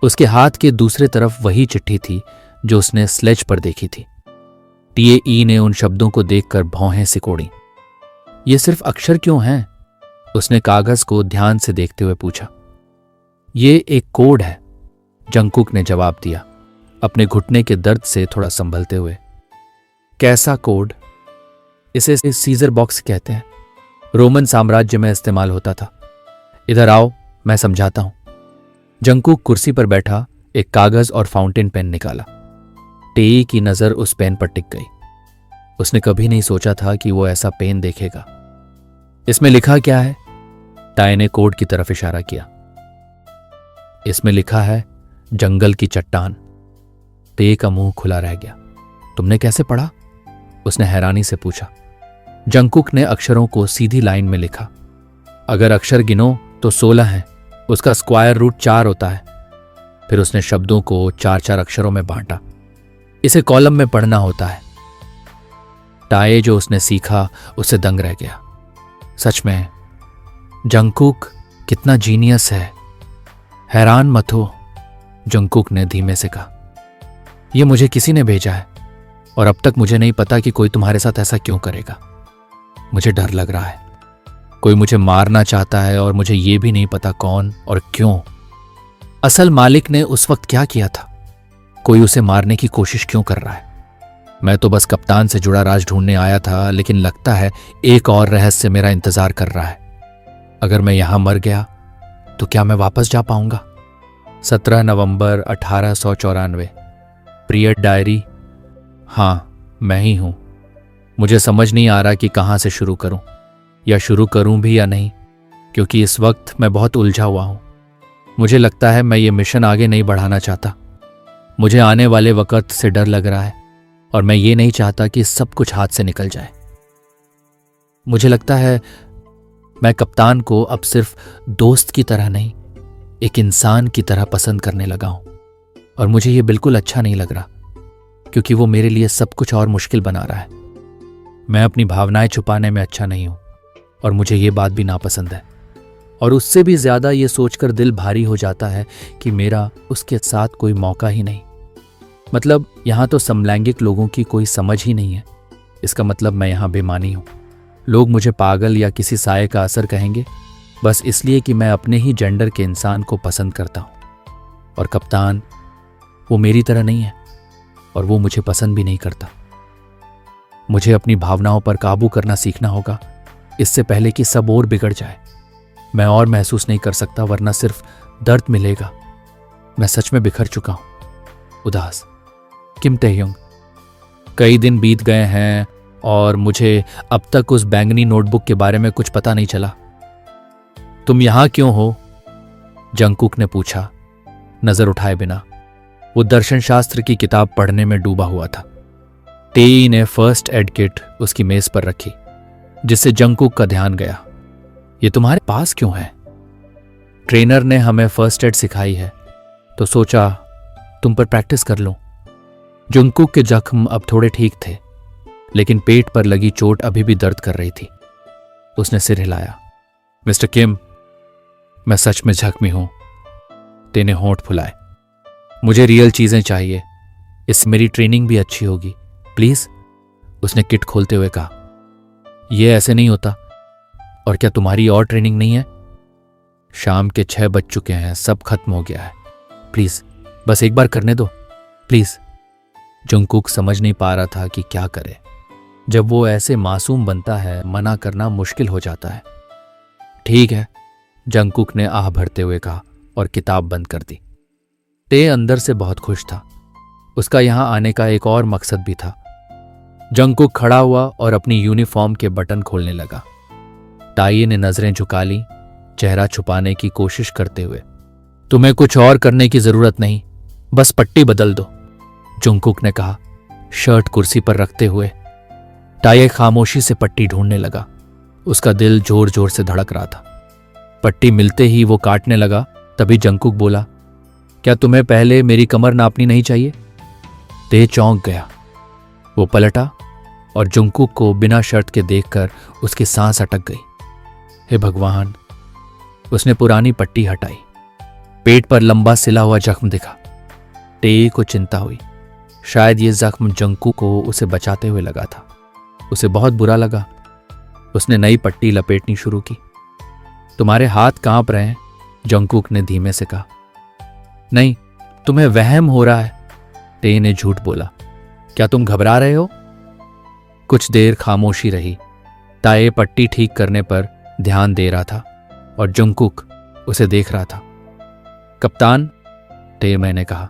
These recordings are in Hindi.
उसके हाथ के दूसरे तरफ वही चिट्ठी थी जो उसने स्लेज पर देखी थी। टीए ने उन शब्दों को देखकर भौहें सिकोड़ी। ये सिर्फ अक्षर क्यों हैं? उसने कागज को ध्यान से देखते हुए पूछा। ये एक कोड है, जंगकुक ने जवाब दिया, अपने घुटने के दर्द से थोड़ा संभलते हुए। कैसा कोड? इसे सीजर बॉक्स कहते हैं, रोमन साम्राज्य में इस्तेमाल होता था। इधर आओ, मैं समझाता हूं। जंगकुक कुर्सी पर बैठा एक कागज और फाउंटेन पेन निकाला। टेई की नजर उस पेन पर टिक गई। उसने कभी नहीं सोचा था कि वो ऐसा पेन देखेगा। इसमें लिखा क्या है? टाई ने कोड की तरफ इशारा किया। इसमें लिखा है जंगल की चट्टान। टेई का मुंह खुला रह गया। तुमने कैसे पढ़ा? उसने हैरानी से पूछा। जंगकुक ने अक्षरों को सीधी लाइन में लिखा। अगर अक्षर गिनो तो 16 हैं, उसका स्क्वायर रूट 4 होता है। फिर उसने शब्दों को 4-4 अक्षरों में बांटा। इसे कॉलम में पढ़ना होता है। टाई जो उसने सीखा उससे दंग रह गया। सच में जंगकुक कितना जीनियस है। हैरान मत हो, जंगकुक ने धीमे से कहा। यह मुझे किसी ने भेजा है और अब तक मुझे नहीं पता कि कोई तुम्हारे साथ ऐसा क्यों करेगा। मुझे डर लग रहा है। कोई मुझे मारना चाहता है और मुझे यह भी नहीं पता कौन और क्यों। असल मालिक ने उस वक्त क्या किया था? कोई उसे मारने की कोशिश क्यों कर रहा है? मैं तो बस कप्तान से जुड़ा राज ढूंढने आया था, लेकिन लगता है एक और रहस्य मेरा इंतजार कर रहा है। अगर मैं यहां मर गया तो क्या मैं वापस जा पाऊंगा? 17 नवंबर 1894। प्रिय डायरी। हां, मैं ही हूं। मुझे समझ नहीं आ रहा कि कहां से शुरू करूं, या शुरू करूं भी या नहीं, क्योंकि इस वक्त मैं बहुत उलझा हुआ हूं। मुझे लगता है मैं ये मिशन आगे नहीं बढ़ाना चाहता। मुझे आने वाले वक्त से डर लग रहा है और मैं ये नहीं चाहता कि सब कुछ हाथ से निकल जाए। मुझे लगता है मैं कप्तान को अब सिर्फ दोस्त की तरह नहीं, एक इंसान की तरह पसंद करने लगा हूं, और मुझे ये बिल्कुल अच्छा नहीं लग रहा, क्योंकि वो मेरे लिए सब कुछ और मुश्किल बना रहा है। मैं अपनी भावनाएं छुपाने में अच्छा नहीं हूं और मुझे ये बात भी नापसंद है, और उससे भी ज्यादा ये सोचकर दिल भारी हो जाता है कि मेरा उसके साथ कोई मौका ही नहीं। मतलब यहां तो समलैंगिक लोगों की कोई समझ ही नहीं है। इसका मतलब मैं यहां बेमानी हूं। लोग मुझे पागल या किसी साये का असर कहेंगे, बस इसलिए कि मैं अपने ही जेंडर के इंसान को पसंद करता हूं। और कप्तान, वो मेरी तरह नहीं है और वो मुझे पसंद भी नहीं करता। मुझे अपनी भावनाओं पर काबू करना सीखना होगा, इससे पहले कि सब और बिगड़ जाए। मैं और महसूस नहीं कर सकता, वरना सिर्फ दर्द मिलेगा। मैं सच में बिखर चुका हूं। उदास। किम टेह्योंग। कई दिन बीत गए हैं और मुझे अब तक उस बैंगनी नोटबुक के बारे में कुछ पता नहीं चला। तुम यहां क्यों हो? जंगकुक ने पूछा, नजर उठाए बिना। वो दर्शन शास्त्र की किताब पढ़ने में डूबा हुआ था। टेई ने फर्स्ट एड किट उसकी मेज पर रखी, जिससे जंगकुक का ध्यान गया। ये तुम्हारे पास क्यों है? ट्रेनर ने हमें फर्स्ट एड सिखाई है, तो सोचा तुम पर प्रैक्टिस कर लूं। जंगकुक के जख्म अब थोड़े ठीक थे, लेकिन पेट पर लगी चोट अभी भी दर्द कर रही थी। उसने सिर हिलाया। मिस्टर किम, मैं सच में जख्मी हूं। टे ने होंठ फुलाए। मुझे रियल चीजें चाहिए, इससे मेरी ट्रेनिंग भी अच्छी होगी, प्लीज। उसने किट खोलते हुए कहा। यह ऐसे नहीं होता। और क्या तुम्हारी और ट्रेनिंग नहीं है? शाम के 6 बज चुके हैं, सब खत्म हो गया है। प्लीज बस एक बार करने दो, प्लीज। जंगकुक समझ नहीं पा रहा था कि क्या करे। जब वो ऐसे मासूम बनता है, मना करना मुश्किल हो जाता है। ठीक है, जंगकुक ने आह भरते हुए कहा और किताब बंद कर दी। टे अंदर से बहुत खुश था। उसका यहां आने का एक और मकसद भी था। जंगकुक खड़ा हुआ और अपनी यूनिफॉर्म के बटन खोलने लगा। टाई ने नजरें झुका ली, चेहरा छुपाने की कोशिश करते हुए। तुम्हें कुछ और करने की जरूरत नहीं, बस पट्टी बदल दो, जंगकुक ने कहा, शर्ट कुर्सी पर रखते हुए। टाई खामोशी से पट्टी ढूंढने लगा। उसका दिल जोर जोर से धड़क रहा था। पट्टी मिलते ही वो काटने लगा। तभी जंगकुक बोला, क्या तुम्हें पहले मेरी कमर नापनी नहीं चाहिए? ते चौंक गया। वो पलटा और जंगकुक को बिना शर्ट के देखकर उसकी सांस अटक गई। हे भगवान! उसने पुरानी पट्टी हटाई। पेट पर लंबा सिला हुआ जख्म दिखा। टे को चिंता हुई, शायद ये जख्म जंकू को उसे बचाते हुए लगा था। उसे बहुत बुरा लगा। उसने नई पट्टी लपेटनी शुरू की। तुम्हारे हाथ कांप रहे हैं, जंकुक ने धीमे से कहा। नहीं, तुम्हें वहम हो रहा है, टे ने झूठ बोला। क्या तुम घबरा रहे हो? कुछ देर खामोशी रही। ताए पट्टी ठीक करने पर ध्यान दे रहा था और जंकुक उसे देख रहा था। कप्तान, टे मैंने कहा,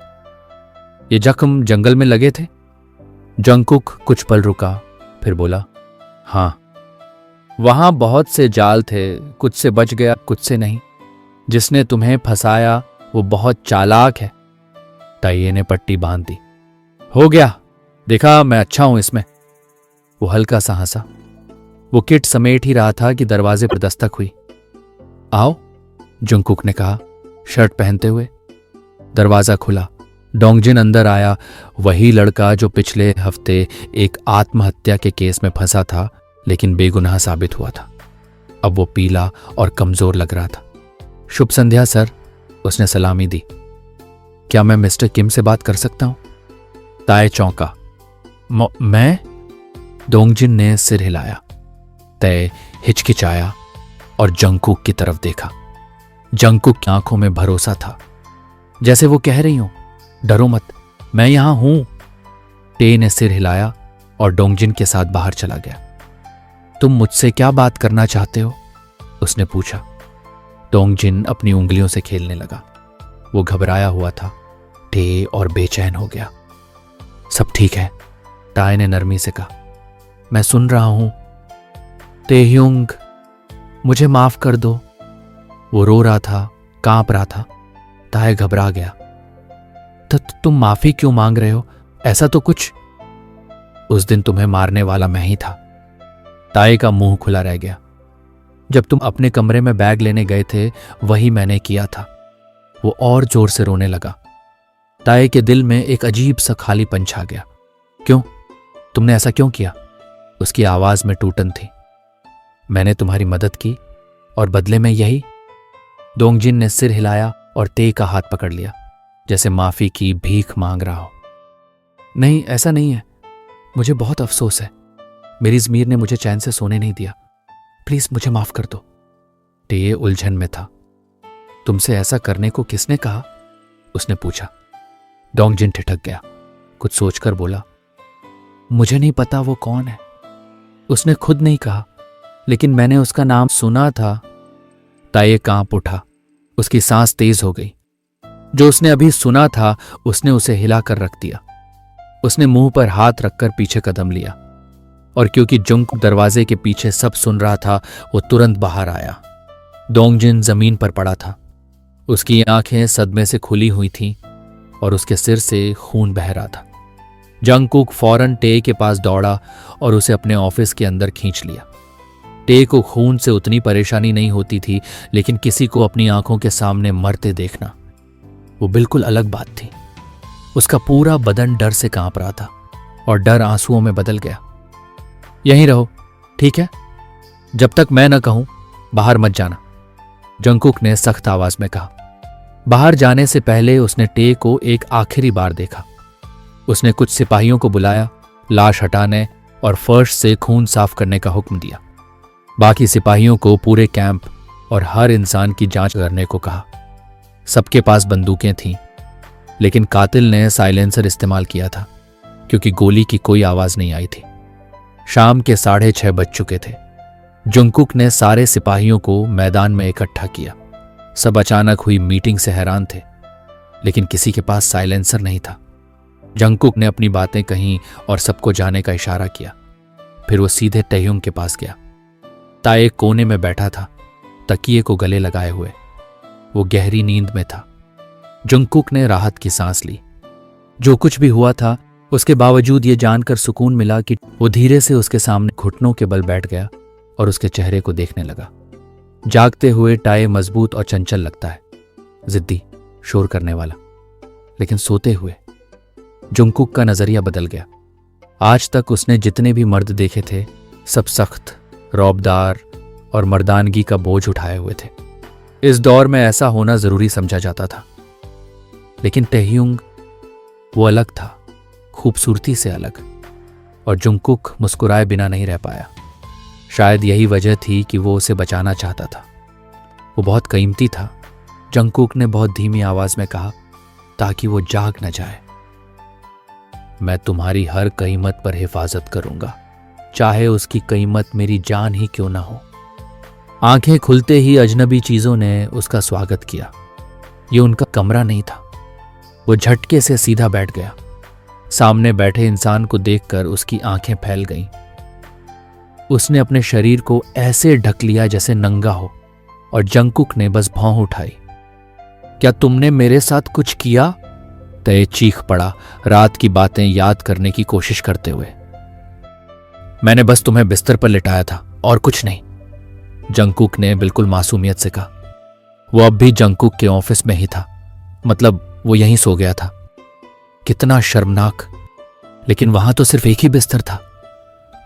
ये जख्म जंगल में लगे थे? जंकुक कुछ पल रुका, फिर बोला, हाँ, वहां बहुत से जाल थे, कुछ से बच गया, कुछ से नहीं। जिसने तुम्हें फंसाया वो बहुत चालाक है। ताइये ने पट्टी बांध दी। हो गया, देखा, मैं अच्छा हूं इसमें। वो हल्का सा हंसा। वो किट समेट ही रहा था कि दरवाजे पर दस्तक हुई। आओ, जंकुक ने कहा, शर्ट पहनते हुए। दरवाजा खुला। डोंगजिन अंदर आया, वही लड़का जो पिछले हफ्ते एक आत्महत्या के केस में फंसा था लेकिन बेगुनाह साबित हुआ था। अब वो पीला और कमजोर लग रहा था। शुभ संध्या सर, उसने सलामी दी। क्या मैं मिस्टर किम से बात कर सकता हूं? ताए चौंका। मैं? डोंगजिन ने सिर हिलाया। तय हिचकिचाया और जंकुक की तरफ देखा। जंकुक की आंखों में भरोसा था, जैसे वो कह रही हो, डरो मत, मैं यहां हूं। टे ने सिर हिलाया और डोंगजिन के साथ बाहर चला गया। तुम मुझसे क्या बात करना चाहते हो? उसने पूछा। डोंगजिन अपनी उंगलियों से खेलने लगा। वो घबराया हुआ था, टे और बेचैन हो गया। सब ठीक है, टाई ने नरमी से कहा, मैं सुन रहा हूं। तेह्युंग, मुझे माफ कर दो। वो रो रहा था, कांप रहा था। ताए घबरा गया। तुम माफी क्यों मांग रहे हो? ऐसा तो कुछ। उस दिन तुम्हें मारने वाला मैं ही था। ताए का मुंह खुला रह गया। जब तुम अपने कमरे में बैग लेने गए थे, वही मैंने किया था। वो और जोर से रोने लगा। ताए के दिल में एक अजीब सा खालीपन छा गया। क्यों? तुमने ऐसा क्यों किया? उसकी आवाज में टूटन थी। मैंने तुम्हारी मदद की और बदले में यही? डोंगजिन ने सिर हिलाया और ते का हाथ पकड़ लिया, जैसे माफी की भीख मांग रहा हो। नहीं, ऐसा नहीं है। मुझे बहुत अफसोस है। मेरी ज़मीर ने मुझे चैन से सोने नहीं दिया। प्लीज मुझे माफ कर दो। टे उलझन में था। तुमसे ऐसा करने को किसने कहा? उसने पूछा। डोंगजिन ठिठक गया। कुछ सोचकर बोला, मुझे नहीं पता वो कौन है। उसने खुद नहीं कहा, लेकिन मैंने उसका नाम सुना था। ताये कांप उठा। उसकी सांस तेज हो गई। जो उसने अभी सुना था उसने उसे हिलाकर रख दिया। उसने मुंह पर हाथ रखकर पीछे कदम लिया, और क्योंकि जंकुक दरवाजे के पीछे सब सुन रहा था, वो तुरंत बाहर आया। डोंगजिन जमीन पर पड़ा था। उसकी आंखें सदमे से खुली हुई थीं और उसके सिर से खून बह रहा था। जंकुक फौरन टे के पास दौड़ा और उसे अपने ऑफिस के अंदर खींच लिया। टे को खून से उतनी परेशानी नहीं होती थी, लेकिन किसी को अपनी आंखों के सामने मरते देखना, वो बिल्कुल अलग बात थी। उसका पूरा बदन डर से कांप रहा था और डर आंसुओं में बदल गया। यहीं रहो, ठीक है? जब तक मैं न कहूं बाहर मत जाना, जंकुक ने सख्त आवाज में कहा। बाहर जाने से पहले उसने टे को एक आखिरी बार देखा। उसने कुछ सिपाहियों को बुलाया, लाश हटाने और फर्श से खून साफ करने का हुक्म दिया। बाकी सिपाहियों को पूरे कैंप और हर इंसान की जांच करने को कहा। सबके पास बंदूकें थीं, लेकिन कातिल ने साइलेंसर इस्तेमाल किया था, क्योंकि गोली की कोई आवाज नहीं आई थी। शाम के 6:30 बज चुके थे। जंकुक ने सारे सिपाहियों को मैदान में इकट्ठा किया। सब अचानक हुई मीटिंग से हैरान थे, लेकिन किसी के पास साइलेंसर नहीं था। जंकुक ने अपनी बातें कहीं और सबको जाने का इशारा किया। फिर वो सीधे तेह्युंग के पास गया। ताए कोने में बैठा था, तकिए को गले लगाए हुए। वो गहरी नींद में था। जंकुक ने राहत की सांस ली। जो कुछ भी हुआ था, उसके बावजूद ये जानकर सुकून मिला कि वो धीरे से उसके सामने घुटनों के बल बैठ गया और उसके चेहरे को देखने लगा। जागते हुए टाए मजबूत और चंचल लगता है, जिद्दी, शोर करने वाला, लेकिन सोते हुए जंकुक का नजरिया बदल गया। आज तक उसने जितने भी मर्द देखे थे, सब सख्त, रौबदार और मर्दानगी का बोझ उठाए हुए थे। इस दौर में ऐसा होना जरूरी समझा जाता था। लेकिन तहयुंग वो अलग था, खूबसूरती से अलग। और जुंगकुक मुस्कुराए बिना नहीं रह पाया। शायद यही वजह थी कि वो उसे बचाना चाहता था। वो बहुत कीमती था, जंगकुक ने बहुत धीमी आवाज में कहा, ताकि वो जाग न जाए। मैं तुम्हारी हर कीमत पर हिफाजत करूंगा, चाहे उसकी कीमत मेरी जान ही क्यों ना हो। आंखें खुलते ही अजनबी चीजों ने उसका स्वागत किया। ये उनका कमरा नहीं था। वो झटके से सीधा बैठ गया। सामने बैठे इंसान को देखकर उसकी आंखें फैल गईं। उसने अपने शरीर को ऐसे ढक लिया जैसे नंगा हो, और जंगकुक ने बस भौं उठाई। क्या तुमने मेरे साथ कुछ किया? तय चीख पड़ा, रात की बातें याद करने की कोशिश करते हुए। मैंने बस तुम्हें बिस्तर पर लिटाया था और कुछ नहीं, जंगकुक ने बिल्कुल मासूमियत से कहा। वो अब भी जंगकुक के ऑफिस में ही था, मतलब वो यहीं सो गया था। कितना शर्मनाक। लेकिन वहां तो सिर्फ एक ही बिस्तर था।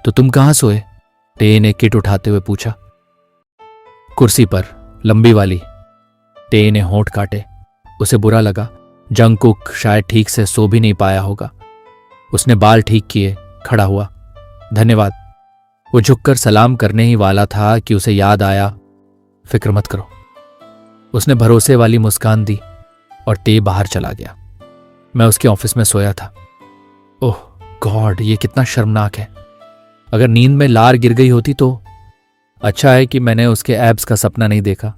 तो तुम कहां सोए? टे ने किट उठाते हुए पूछा। कुर्सी पर, लंबी वाली। टे ने होंठ काटे। उसे बुरा लगा, जंगकुक शायद ठीक से सो भी नहीं पाया होगा। उसने बाल ठीक किए, खड़ा हुआ। धन्यवाद। वो झुककर सलाम करने ही वाला था कि उसे याद आया, फिक्र मत करो। उसने भरोसे वाली मुस्कान दी और टे बाहर चला गया। मैं उसके ऑफिस में सोया था। ओह गॉड, ये कितना शर्मनाक है। अगर नींद में लार गिर गई होती तो अच्छा है कि मैंने उसके एब्स का सपना नहीं देखा।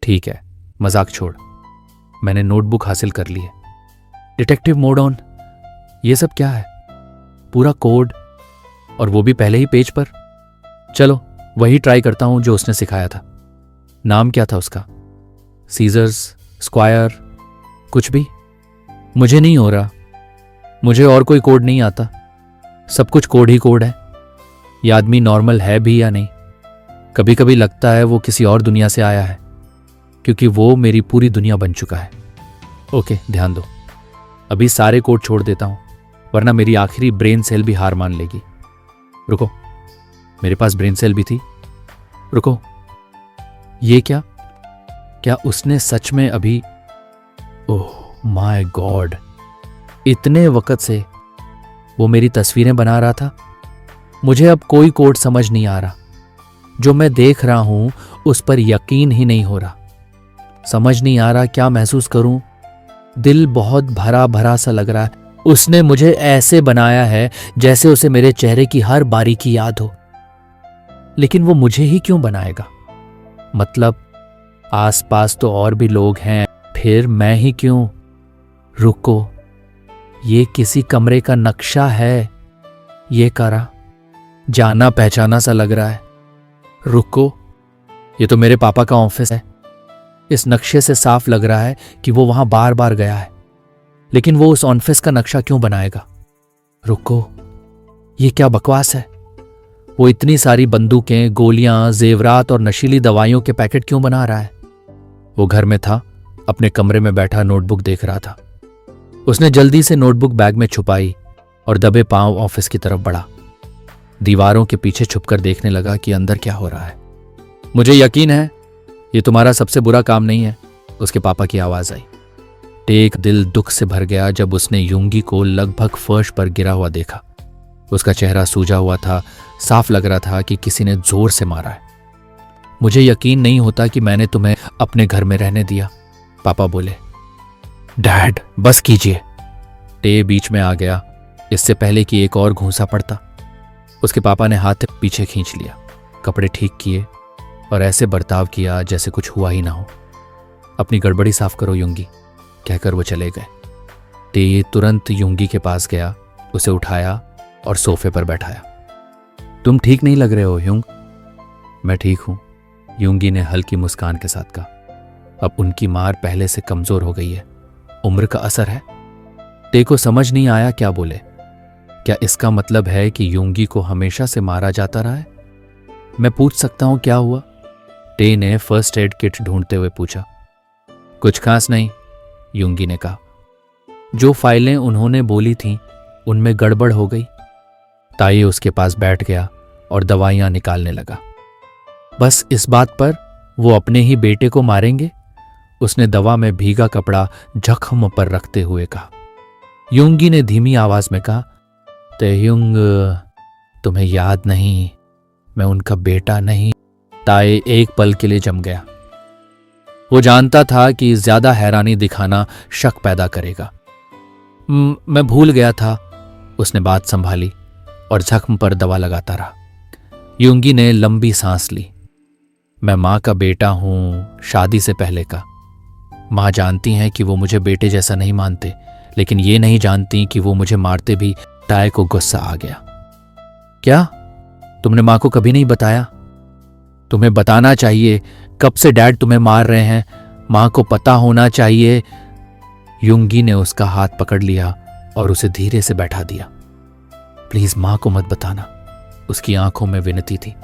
ठीक है, मजाक छोड़। मैंने नोटबुक हासिल कर ली है। Detective mode on. ये सब क्या है? पूरा कोड, और वो भी पहले ही पेज पर। चलो वही ट्राई करता हूं जो उसने सिखाया था। नाम क्या था उसका? सीजर्स, स्क्वायर, कुछ भी? मुझे नहीं हो रहा। मुझे और कोई कोड नहीं आता। सब कुछ कोड ही कोड है। ये आदमी नॉर्मल है भी या नहीं? कभी कभी लगता है वो किसी और दुनिया से आया है, क्योंकि वो मेरी पूरी दुनिया बन चुका है। ओके, ध्यान दो। अभी सारे कोड छोड़ देता हूं, वरना मेरी आखिरी ब्रेन सेल भी हार मान लेगी। रुको, मेरे पास ब्रेन सेल भी थी। रुको, ये क्या उसने सच में अभी? ओह माय गॉड, इतने वक्त से वो मेरी तस्वीरें बना रहा था। मुझे अब कोई कोड समझ नहीं आ रहा। जो मैं देख रहा हूं उस पर यकीन ही नहीं हो रहा। समझ नहीं आ रहा क्या महसूस करूं। दिल बहुत भरा भरा सा लग रहा है। उसने मुझे ऐसे बनाया है जैसे उसे मेरे चेहरे की हर बारीकी याद हो। लेकिन वो मुझे ही क्यों बनाएगा? मतलब आसपास तो और भी लोग हैं, फिर मैं ही क्यों? रुको, ये किसी कमरे का नक्शा है। ये करा जाना पहचाना सा लग रहा है। रुको, ये तो मेरे पापा का ऑफिस है। इस नक्शे से साफ लग रहा है कि वो वहां बार बार गया है। लेकिन वो उस ऑफिस का नक्शा क्यों बनाएगा? रुको, ये क्या बकवास है? वो इतनी सारी बंदूकें, गोलियां, जेवरात और नशीली दवाइयों के पैकेट क्यों बना रहा है? वो घर में था, अपने कमरे में बैठा नोटबुक देख रहा था। उसने जल्दी से नोटबुक बैग में छुपाई और दबे पांव ऑफिस की तरफ बढ़ा। दीवारों के पीछे छुपकर देखने लगा कि अंदर क्या हो रहा है। मुझे यकीन है ये तुम्हारा सबसे बुरा काम नहीं है, उसके पापा की आवाज आई। टेक दिल दुख से भर गया जब उसने युंगी को लगभग फर्श पर गिरा हुआ देखा। उसका चेहरा सूजा हुआ था, साफ लग रहा था कि किसी ने जोर से मारा है। मुझे यकीन नहीं होता कि मैंने तुम्हें अपने घर में रहने दिया, पापा बोले। डैड, बस कीजिए। टे बीच में आ गया, इससे पहले कि एक और घूंसा पड़ता। उसके पापा ने हाथ पीछे खींच लिया, कपड़े ठीक किए और ऐसे बर्ताव किया जैसे कुछ हुआ ही ना हो। अपनी गड़बड़ी साफ करो युंगी, कहकर वो चले गए। टे तुरंत युंगी के पास गया, उसे उठाया और सोफे पर बैठाया। तुम ठीक नहीं लग रहे हो युंग। मैं ठीक हूं, युंगी ने हल्की मुस्कान के साथ कहा। अब उनकी मार पहले से कमजोर हो गई है। उम्र का असर है। टे को समझ नहीं आया क्या बोले। क्या इसका मतलब है कि युंगी को हमेशा से मारा जाता रहा है? मैं पूछ सकता हूं क्या हुआ? टे ने फर्स्ट एड किट ढूंढते हुए पूछा। कुछ खास नहीं, युंगी ने कहा। जो फाइलें उन्होंने बोली थीं उनमें गड़बड़ हो गई। ताई उसके पास बैठ गया और दवाइयां निकालने लगा। बस इस बात पर वो अपने ही बेटे को मारेंगे? उसने दवा में भीगा कपड़ा जख्म पर रखते हुए कहा। युंगी ने धीमी आवाज में कहा, तेयुंग, तुम्हें याद नहीं, मैं उनका बेटा नहीं। ताए एक पल के लिए जम गया। वो जानता था कि ज्यादा हैरानी दिखाना शक पैदा करेगा। मैं भूल गया था, उसने बात संभाली और जख्म पर दवा लगाता रहा। युंगी ने लंबी सांस ली। मैं मां का बेटा हूं, शादी से पहले का। मां जानती हैं कि वो मुझे बेटे जैसा नहीं मानते, लेकिन ये नहीं जानती कि वो मुझे मारते भी। ताए को गुस्सा आ गया। क्या तुमने मां को कभी नहीं बताया? तुम्हें बताना चाहिए। कब से डैड तुम्हें मार रहे हैं, मां को पता होना चाहिए। युंगी ने उसका हाथ पकड़ लिया और उसे धीरे से बैठा दिया। प्लीज मां को मत बताना, उसकी आंखों में विनती थी।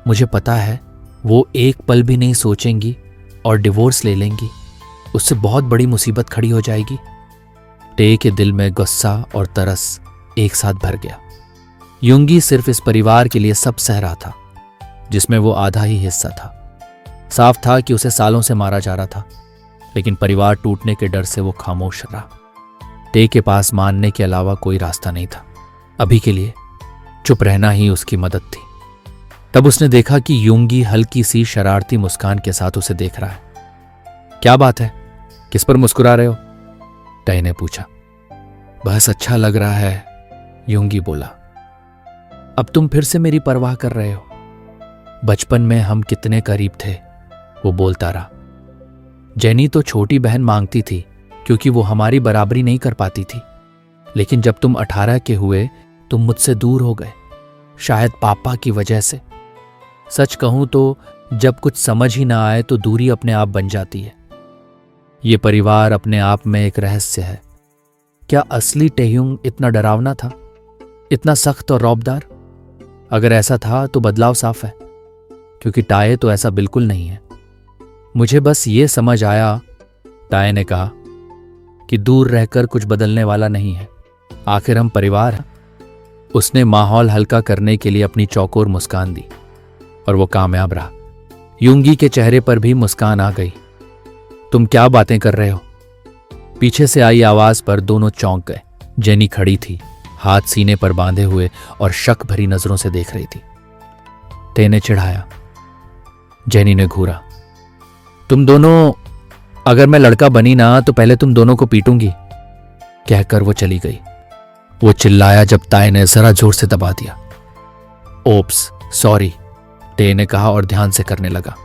मुझे पता है वो एक पल भी नहीं सोचेंगी और डिवोर्स ले लेंगी। उससे बहुत बड़ी मुसीबत खड़ी हो जाएगी। टे के दिल में गुस्सा और तरस एक साथ भर गया। युंगी सिर्फ इस परिवार के लिए सब सह रहा था, जिसमें वो आधा ही हिस्सा था। साफ था कि उसे सालों से मारा जा रहा था, लेकिन परिवार टूटने के डर से वो खामोश रहा। टे के पास मानने के अलावा कोई रास्ता नहीं था। अभी के लिए चुप रहना ही उसकी मदद थी। तब उसने देखा कि युंगी हल्की सी शरारती मुस्कान के साथ उसे देख रहा है। क्या बात है, किस पर मुस्कुरा रहे हो? टे ने पूछा। बस अच्छा लग रहा है, युंगी बोला। अब तुम फिर से मेरी परवाह कर रहे हो। बचपन में हम कितने करीब थे, वो बोलता रहा। जेनी तो छोटी बहन मांगती थी क्योंकि वो हमारी बराबरी नहीं कर पाती थी, लेकिन जब तुम 18 के हुए तुम मुझसे दूर हो गए, शायद पापा की वजह से। सच कहूं तो जब कुछ समझ ही ना आए तो दूरी अपने आप बन जाती है। ये परिवार अपने आप में एक रहस्य है। क्या असली टेह्युंग इतना डरावना था, इतना सख्त और रौबदार? अगर ऐसा था तो बदलाव साफ है, क्योंकि टाए तो ऐसा बिल्कुल नहीं है। मुझे बस ये समझ आया, टाए ने कहा, कि दूर रहकर कुछ बदलने वाला नहीं है। आखिर हम परिवार हैं। उसने माहौल हल्का करने के लिए अपनी चौकोर मुस्कान दी और वो कामयाब रहा। युंगी के चेहरे पर भी मुस्कान आ गई। तुम क्या बातें कर रहे हो? पीछे से आई आवाज पर दोनों चौंक गए। जेनी खड़ी थी, हाथ सीने पर बांधे हुए और शक भरी नजरों से देख रही थी। टे ने चिढ़ाया। जेनी ने घूरा। तुम दोनों, अगर मैं लड़का बनी ना तो पहले तुम दोनों को पीटूंगी, कहकर वो चली गई। वो चिल्लाया जब ताए ने जरा जोर से दबा दिया। ओप्स, सॉरी, टे ने कहा और ध्यान से करने लगा।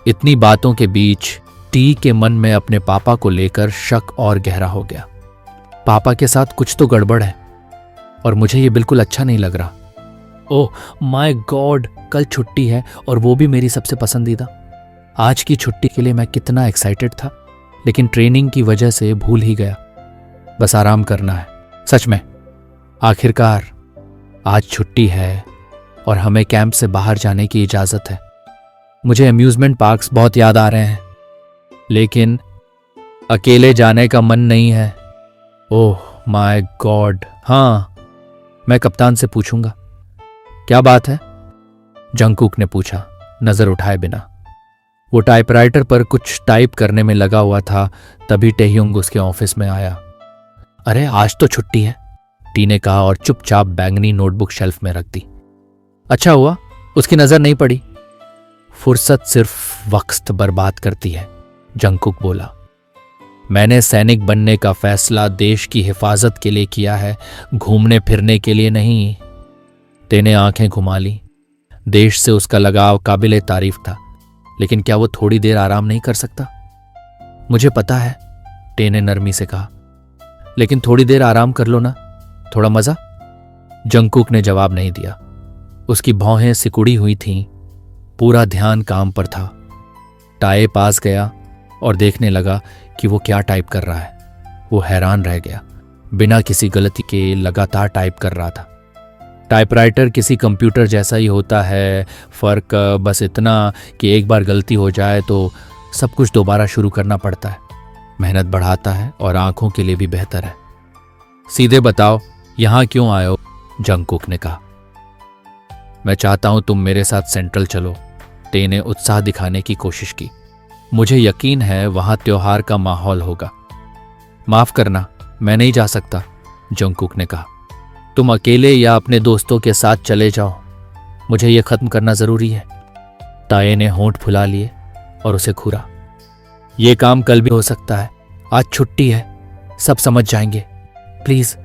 इतनी बातों के बीच टी के मन में अपने पापा को लेकर शक और गहरा हो गया। पापा के साथ कुछ तो गड़बड़ है और मुझे ये बिल्कुल अच्छा नहीं लग रहा। ओह माय गॉड, कल छुट्टी है और वो भी मेरी सबसे पसंदीदा। आज की छुट्टी के लिए मैं कितना एक्साइटेड था, लेकिन ट्रेनिंग की वजह से भूल ही गया। बस आराम करना है। सच में, आखिरकार आज छुट्टी है और हमें कैंप से बाहर जाने की इजाजत है। मुझे अम्यूजमेंट पार्क्स बहुत याद आ रहे हैं, लेकिन अकेले जाने का मन नहीं है। Oh my God. हाँ, मैं कप्तान से पूछूंगा। क्या बात है? जंगकुक ने पूछा, नजर उठाए बिना। वो टाइपराइटर पर कुछ टाइप करने में लगा हुआ था, तभी टेह्युंग उसके ऑफिस में आया। अरे आज तो छुट्टी है, टी ने कहा और चुपचाप बैंगनी नोटबुक शेल्फ में रख दी। अच्छा हुआ उसकी नजर नहीं पड़ी। फुर्सत सिर्फ वक्त बर्बाद करती है, जंगकुक बोला। मैंने सैनिक बनने का फैसला देश की हिफाजत के लिए किया है, घूमने फिरने के लिए नहीं। टे ने आंखें घुमा ली। देश से उसका लगाव काबिले तारीफ था, लेकिन क्या वो थोड़ी देर आराम नहीं कर सकता? मुझे पता है, टे ने नरमी से कहा, लेकिन थोड़ी देर आराम कर लो ना, थोड़ा मजा। जंगकुक ने जवाब नहीं दिया। उसकी भौहें सिकुड़ी हुई थीं, पूरा ध्यान काम पर था। टाए पास गया और देखने लगा कि वो क्या टाइप कर रहा है। वो हैरान रह गया। बिना किसी गलती के लगातार टाइप कर रहा था। टाइपराइटर किसी कंप्यूटर जैसा ही होता है, फर्क बस इतना कि एक बार गलती हो जाए तो सब कुछ दोबारा शुरू करना पड़ता है। मेहनत बढ़ाता है और आंखों के लिए भी बेहतर है। सीधे बताओ, यहां क्यों आए हो? जंगकुक ने कहा। मैं चाहता हूं तुम मेरे साथ सेंट्रल चलो, टे ने उत्साह दिखाने की कोशिश की। मुझे यकीन है वहां त्योहार का माहौल होगा। माफ करना, मैं नहीं जा सकता, जंगकुक ने कहा। तुम अकेले या अपने दोस्तों के साथ चले जाओ, मुझे यह खत्म करना जरूरी है। ताये ने होंठ फुला लिए और उसे घूरा। यह काम कल भी हो सकता है, आज छुट्टी है, सब समझ जाएंगे। प्लीज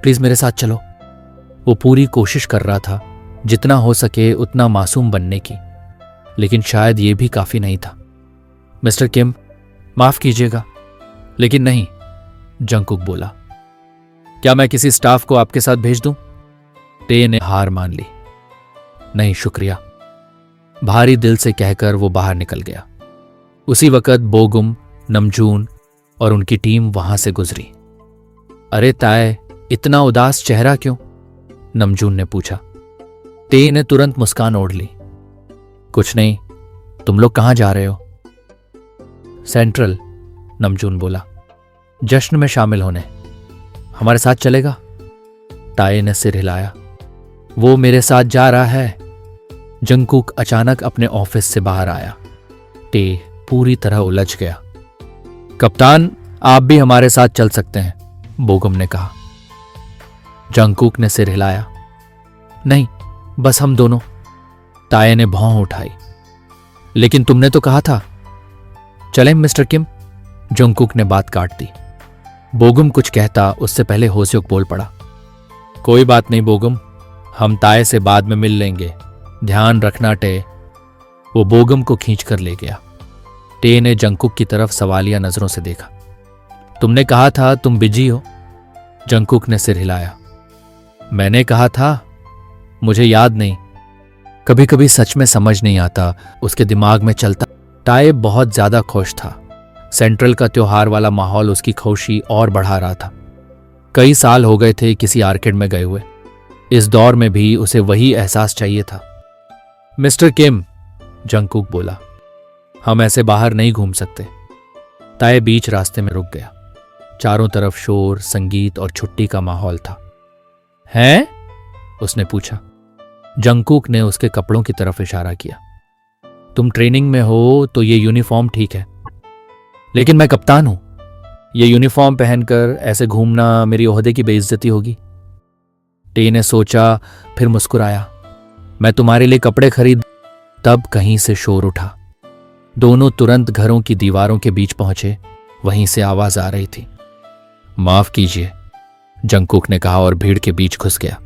प्लीज मेरे साथ चलो। वो पूरी कोशिश कर रहा था जितना हो सके उतना मासूम बनने की, लेकिन शायद ये भी काफी नहीं था। मिस्टर किम, माफ कीजिएगा, लेकिन नहीं, जंगकुक बोला। क्या मैं किसी स्टाफ को आपके साथ भेज दूं? टे ने हार मान ली। नहीं शुक्रिया, भारी दिल से कहकर वो बाहर निकल गया। उसी वक्त बोगुम, नमजून और उनकी टीम वहां से गुजरी। अरे ताए, इतना उदास चेहरा क्यों? नमजून ने पूछा। टे ने तुरंत मुस्कान ओढ़ ली। कुछ नहीं, तुम लोग कहां जा रहे हो? सेंट्रल, नमजून बोला, जश्न में शामिल होने। हमारे साथ चलेगा? ताए ने सिर हिलाया। वो मेरे साथ जा रहा है। जंगकुक अचानक अपने ऑफिस से बाहर आया। टे पूरी तरह उलझ गया। कप्तान, आप भी हमारे साथ चल सकते हैं, बोगम ने कहा। जंगकुक ने सिर हिलाया। नहीं, बस हम दोनों। ताये ने भौं उठाई। लेकिन तुमने तो कहा था। चलें मिस्टर किम, जंगकुक ने बात काट दी। बोगम कुछ कहता उससे पहले होस्योक बोल पड़ा। कोई बात नहीं बोगम, हम ताये से बाद में मिल लेंगे, ध्यान रखना टे। वो बोगम को खींचकर ले गया। टे ने जंगकुक की तरफ सवालिया नजरों से देखा। तुमने कहा था तुम बिजी हो? जंगकुक ने सिर हिलाया। मैंने कहा था? मुझे याद नहीं। कभी कभी सच में समझ नहीं आता उसके दिमाग में चलता। ताये बहुत ज्यादा खुश था। सेंट्रल का त्योहार वाला माहौल उसकी खुशी और बढ़ा रहा था। कई साल हो गए थे किसी आर्केड में गए हुए। इस दौर में भी उसे वही एहसास चाहिए था। मिस्टर किम, जंगकुक बोला, हम ऐसे बाहर नहीं घूम सकते। ताये बीच रास्ते में रुक गया। चारों तरफ शोर, संगीत और छुट्टी का माहौल था। हैं? उसने पूछा। जंगकुक ने उसके कपड़ों की तरफ इशारा किया। तुम ट्रेनिंग में हो तो ये यूनिफॉर्म ठीक है, लेकिन मैं कप्तान हूं। ये यूनिफॉर्म पहनकर ऐसे घूमना मेरी ओहदे की बेइज्जती होगी। टे ने सोचा, फिर मुस्कुराया। मैं तुम्हारे लिए कपड़े खरीद। तब कहीं से शोर उठा। दोनों तुरंत घरों की दीवारों के बीच पहुंचे। वहीं से आवाज आ रही थी। माफ कीजिए, जंगकुक ने कहा और भीड़ के बीच घुस गया।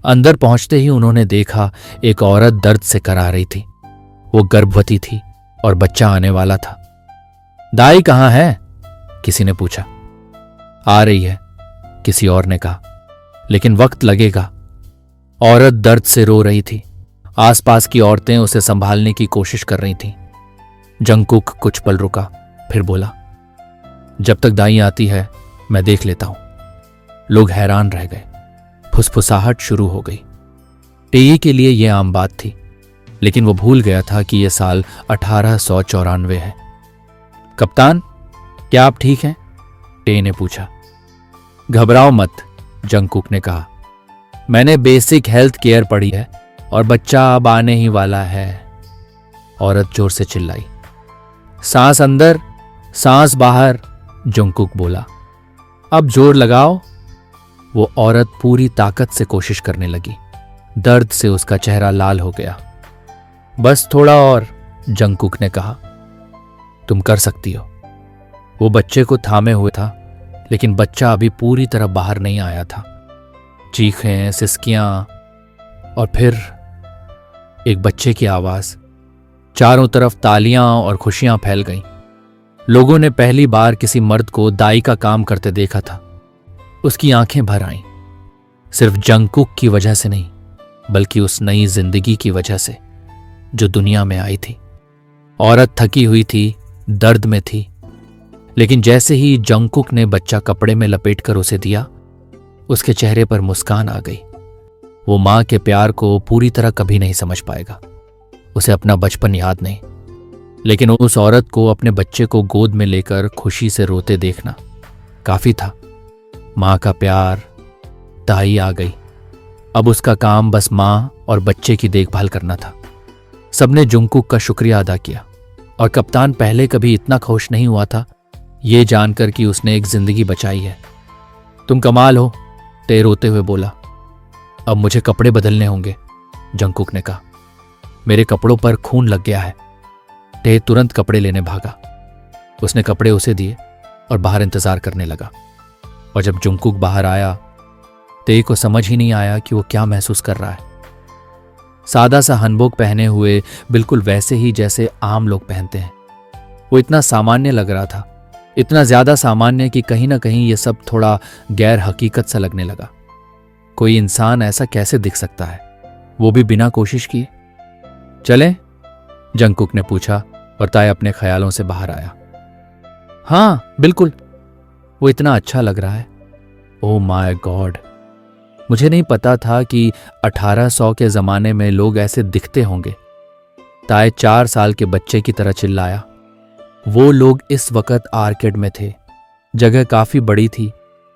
अंदर पहुंचते ही उन्होंने देखा एक औरत दर्द से करा रही थी। वो गर्भवती थी और बच्चा आने वाला था। दाई कहां है? किसी ने पूछा। आ रही है, किसी और ने कहा, लेकिन वक्त लगेगा। औरत दर्द से रो रही थी। आसपास की औरतें उसे संभालने की कोशिश कर रही थीं। जंगकुक कुछ पल रुका, फिर बोला, जब तक दाई आती है मैं देख लेता हूं। लोग हैरान रह गए। फुसफुसाहट शुरू हो गई। टेई के लिए यह आम बात थी, लेकिन वो भूल गया था कि यह साल 1894 है। कप्तान, क्या आप ठीक हैं? टे ने पूछा। घबराओ मत, जंगकुक ने कहा। मैंने बेसिक हेल्थ केयर पढ़ी है और बच्चा अब आने ही वाला है। औरत जोर से चिल्लाई। सांस अंदर, सांस बाहर, जंगकुक बोला। अब जोर लगाओ। वो औरत पूरी ताकत से कोशिश करने लगी। दर्द से उसका चेहरा लाल हो गया। बस थोड़ा और, जंगकुक ने कहा। तुम कर सकती हो। वो बच्चे को थामे हुए था, लेकिन बच्चा अभी पूरी तरह बाहर नहीं आया था। चीखें, सिसकियां और फिर एक बच्चे की आवाज। चारों तरफ तालियां और खुशियां फैल गईं। लोगों ने पहली बार किसी मर्द को दाई का काम करते देखा था। उसकी आंखें भर आईं, सिर्फ जंगकुक की वजह से नहीं, बल्कि उस नई जिंदगी की वजह से जो दुनिया में आई थी। औरत थकी हुई थी, दर्द में थी, लेकिन जैसे ही जंगकुक ने बच्चा कपड़े में लपेटकर उसे दिया, उसके चेहरे पर मुस्कान आ गई। वो मां के प्यार को पूरी तरह कभी नहीं समझ पाएगा। उसे अपना बचपन याद नहीं, लेकिन उस औरत को अपने बच्चे को गोद में लेकर खुशी से रोते देखना काफी था। मां का प्यार, दाई आ गई। अब उसका काम बस मां और बच्चे की देखभाल करना था। सबने जंगकुक का शुक्रिया अदा किया और कप्तान पहले कभी इतना खुश नहीं हुआ था ये जानकर कि उसने एक जिंदगी बचाई है। तुम कमाल हो, टे रोते हुए बोला। अब मुझे कपड़े बदलने होंगे, जंगकुक ने कहा। मेरे कपड़ों पर खून लग गया है। टे तुरंत कपड़े लेने भागा। उसने कपड़े उसे दिए और बाहर इंतजार करने लगा। और जब जंगकुक बाहर आया, टे को समझ ही नहीं आया कि वो क्या महसूस कर रहा है। सादा सा हनबोक पहने हुए, बिल्कुल वैसे ही जैसे आम लोग पहनते हैं। वो इतना सामान्य लग रहा था, इतना ज्यादा सामान्य कि कहीं ना कहीं ये सब थोड़ा गैर हकीकत सा लगने लगा। कोई इंसान ऐसा कैसे दिख सकता है, वो भी बिना कोशिश किए? चलें? जंगकुक ने पूछा और ताए अपने ख्यालों से बाहर आया। हाँ बिल्कुल, वो इतना अच्छा लग रहा है। ओह माय गॉड, मुझे नहीं पता था कि 1800 के जमाने में लोग ऐसे दिखते होंगे। ताए 4 साल के बच्चे की तरह चिल्लाया। वो लोग इस वक्त आर्केड में थे। जगह काफी बड़ी थी,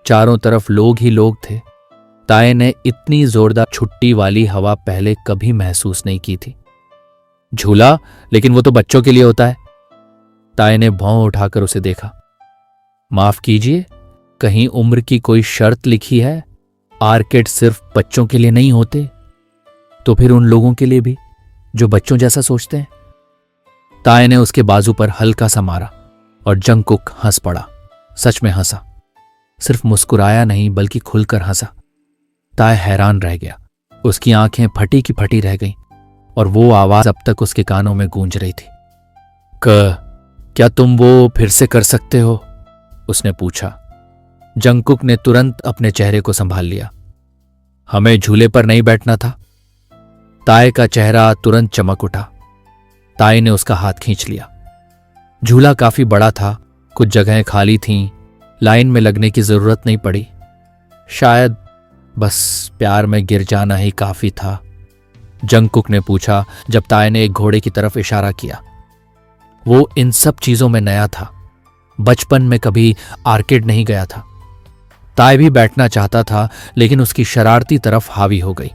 चारों तरफ लोग ही लोग थे। ताए ने इतनी जोरदार छुट्टी वाली हवा पहले कभी महसूस नहीं की थी। झूला? लेकिन वो तो बच्चों के लिए होता है। ताए ने भौं उठाकर उसे देखा। माफ कीजिए, कहीं उम्र की कोई शर्त लिखी है? आर्केड सिर्फ बच्चों के लिए नहीं होते, तो फिर उन लोगों के लिए भी जो बच्चों जैसा सोचते हैं। ताए ने उसके बाजू पर हल्का सा मारा और जंगकुक हंस पड़ा। सच में हंसा, सिर्फ मुस्कुराया नहीं बल्कि खुलकर हंसा। ताए हैरान रह गया। उसकी आंखें फटी की फटी रह गईं और वो आवाज अब तक उसके कानों में गूंज रही थी। क्या तुम वो फिर से कर सकते हो? उसने पूछा। जंगकुक ने तुरंत अपने चेहरे को संभाल लिया। हमें झूले पर नहीं बैठना था? ताए का चेहरा तुरंत चमक उठा। ताए ने उसका हाथ खींच लिया। झूला काफी बड़ा था, कुछ जगहें खाली थीं, लाइन में लगने की जरूरत नहीं पड़ी। शायद बस प्यार में गिर जाना ही काफी था, जंगकुक ने पूछा जब ताए ने एक घोड़े की तरफ इशारा किया। वो इन सब चीजों में नया था, बचपन में कभी आर्केड नहीं गया था। ताए भी बैठना चाहता था लेकिन उसकी शरारती तरफ हावी हो गई।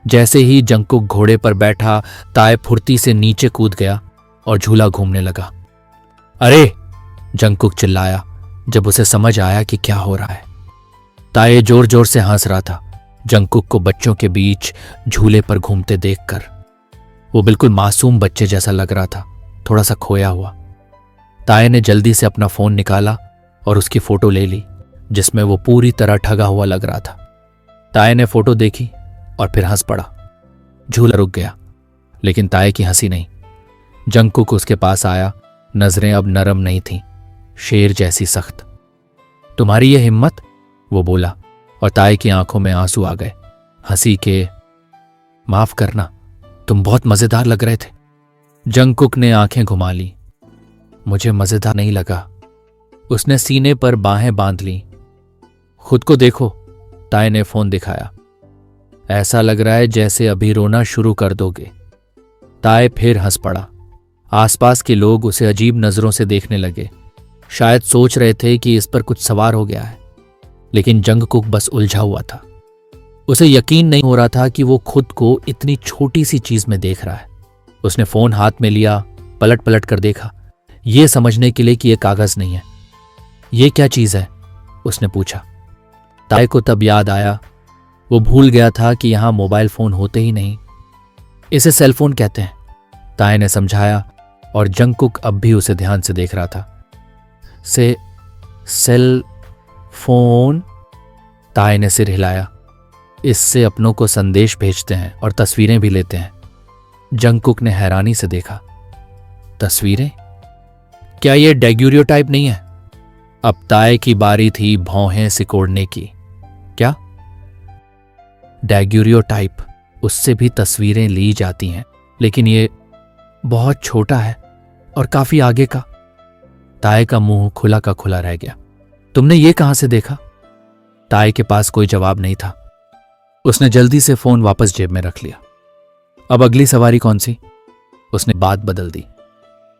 जैसे ही जंगकुक घोड़े पर बैठा, ताए फुर्ती से नीचे कूद गया और झूला घूमने लगा। अरे! जंगकुक चिल्लाया जब उसे समझ आया कि क्या हो रहा है। ताए जोर जोर से हंस रहा था जंगकुक को बच्चों के बीच झूले पर घूमते देखकर। वो बिल्कुल मासूम बच्चे जैसा लग रहा था, थोड़ा सा खोया हुआ। ताए ने जल्दी से अपना फोन निकाला और उसकी फोटो ले ली, जिसमें वो पूरी तरह ठगा हुआ लग रहा था। ताए ने फोटो देखी और फिर हंस पड़ा। झूला रुक गया, लेकिन ताए की हंसी नहीं। जंगकुक उसके पास आया, नजरें अब नरम नहीं थीं, शेर जैसी सख्त। तुम्हारी ये हिम्मत? वो बोला और ताए की आंखों में आंसू आ गए, हंसी के। माफ करना, तुम बहुत मजेदार लग रहे थे। जंगकुक ने आंखें घुमा ली। मुझे मजेदार नहीं लगा। उसने सीने पर बाहें बांध ली। खुद को देखो, ताए ने फोन दिखाया। ऐसा लग रहा है जैसे अभी रोना शुरू कर दोगे। ताए फिर हंस पड़ा। आसपास के लोग उसे अजीब नजरों से देखने लगे, शायद सोच रहे थे कि इस पर कुछ सवार हो गया है। लेकिन जंगकुक बस उलझा हुआ था। उसे यकीन नहीं हो रहा था कि वो खुद को इतनी छोटी सी चीज में देख रहा है। उसने फोन हाथ में लिया, पलट पलट कर देखा, ये समझने के लिए कि यह कागज नहीं है। ये क्या चीज है? उसने पूछा। ताए को तब याद आया, वो भूल गया था कि यहां मोबाइल फोन होते ही नहीं। इसे सेलफोन कहते हैं, ताए ने समझाया और जंगकुक अब भी उसे ध्यान से देख रहा था। Cell phone? ताए ने सिर हिलाया। इससे अपनों को संदेश भेजते हैं और तस्वीरें भी लेते हैं। जंगकुक ने हैरानी से देखा। तस्वीरें? क्या ये डैग्यूरियोटाइप नहीं है? अब ताए की बारी थी भौहें सिकोड़ने की। क्या? डैग्यूरियोटाइप, उससे भी तस्वीरें ली जाती हैं, लेकिन ये बहुत छोटा है और काफी आगे का। ताए का मुंह खुला का खुला रह गया। तुमने ये कहां से देखा? ताए के पास कोई जवाब नहीं था। उसने जल्दी से फोन वापस जेब में रख लिया। अब अगली सवारी कौन सी? उसने बात बदल दी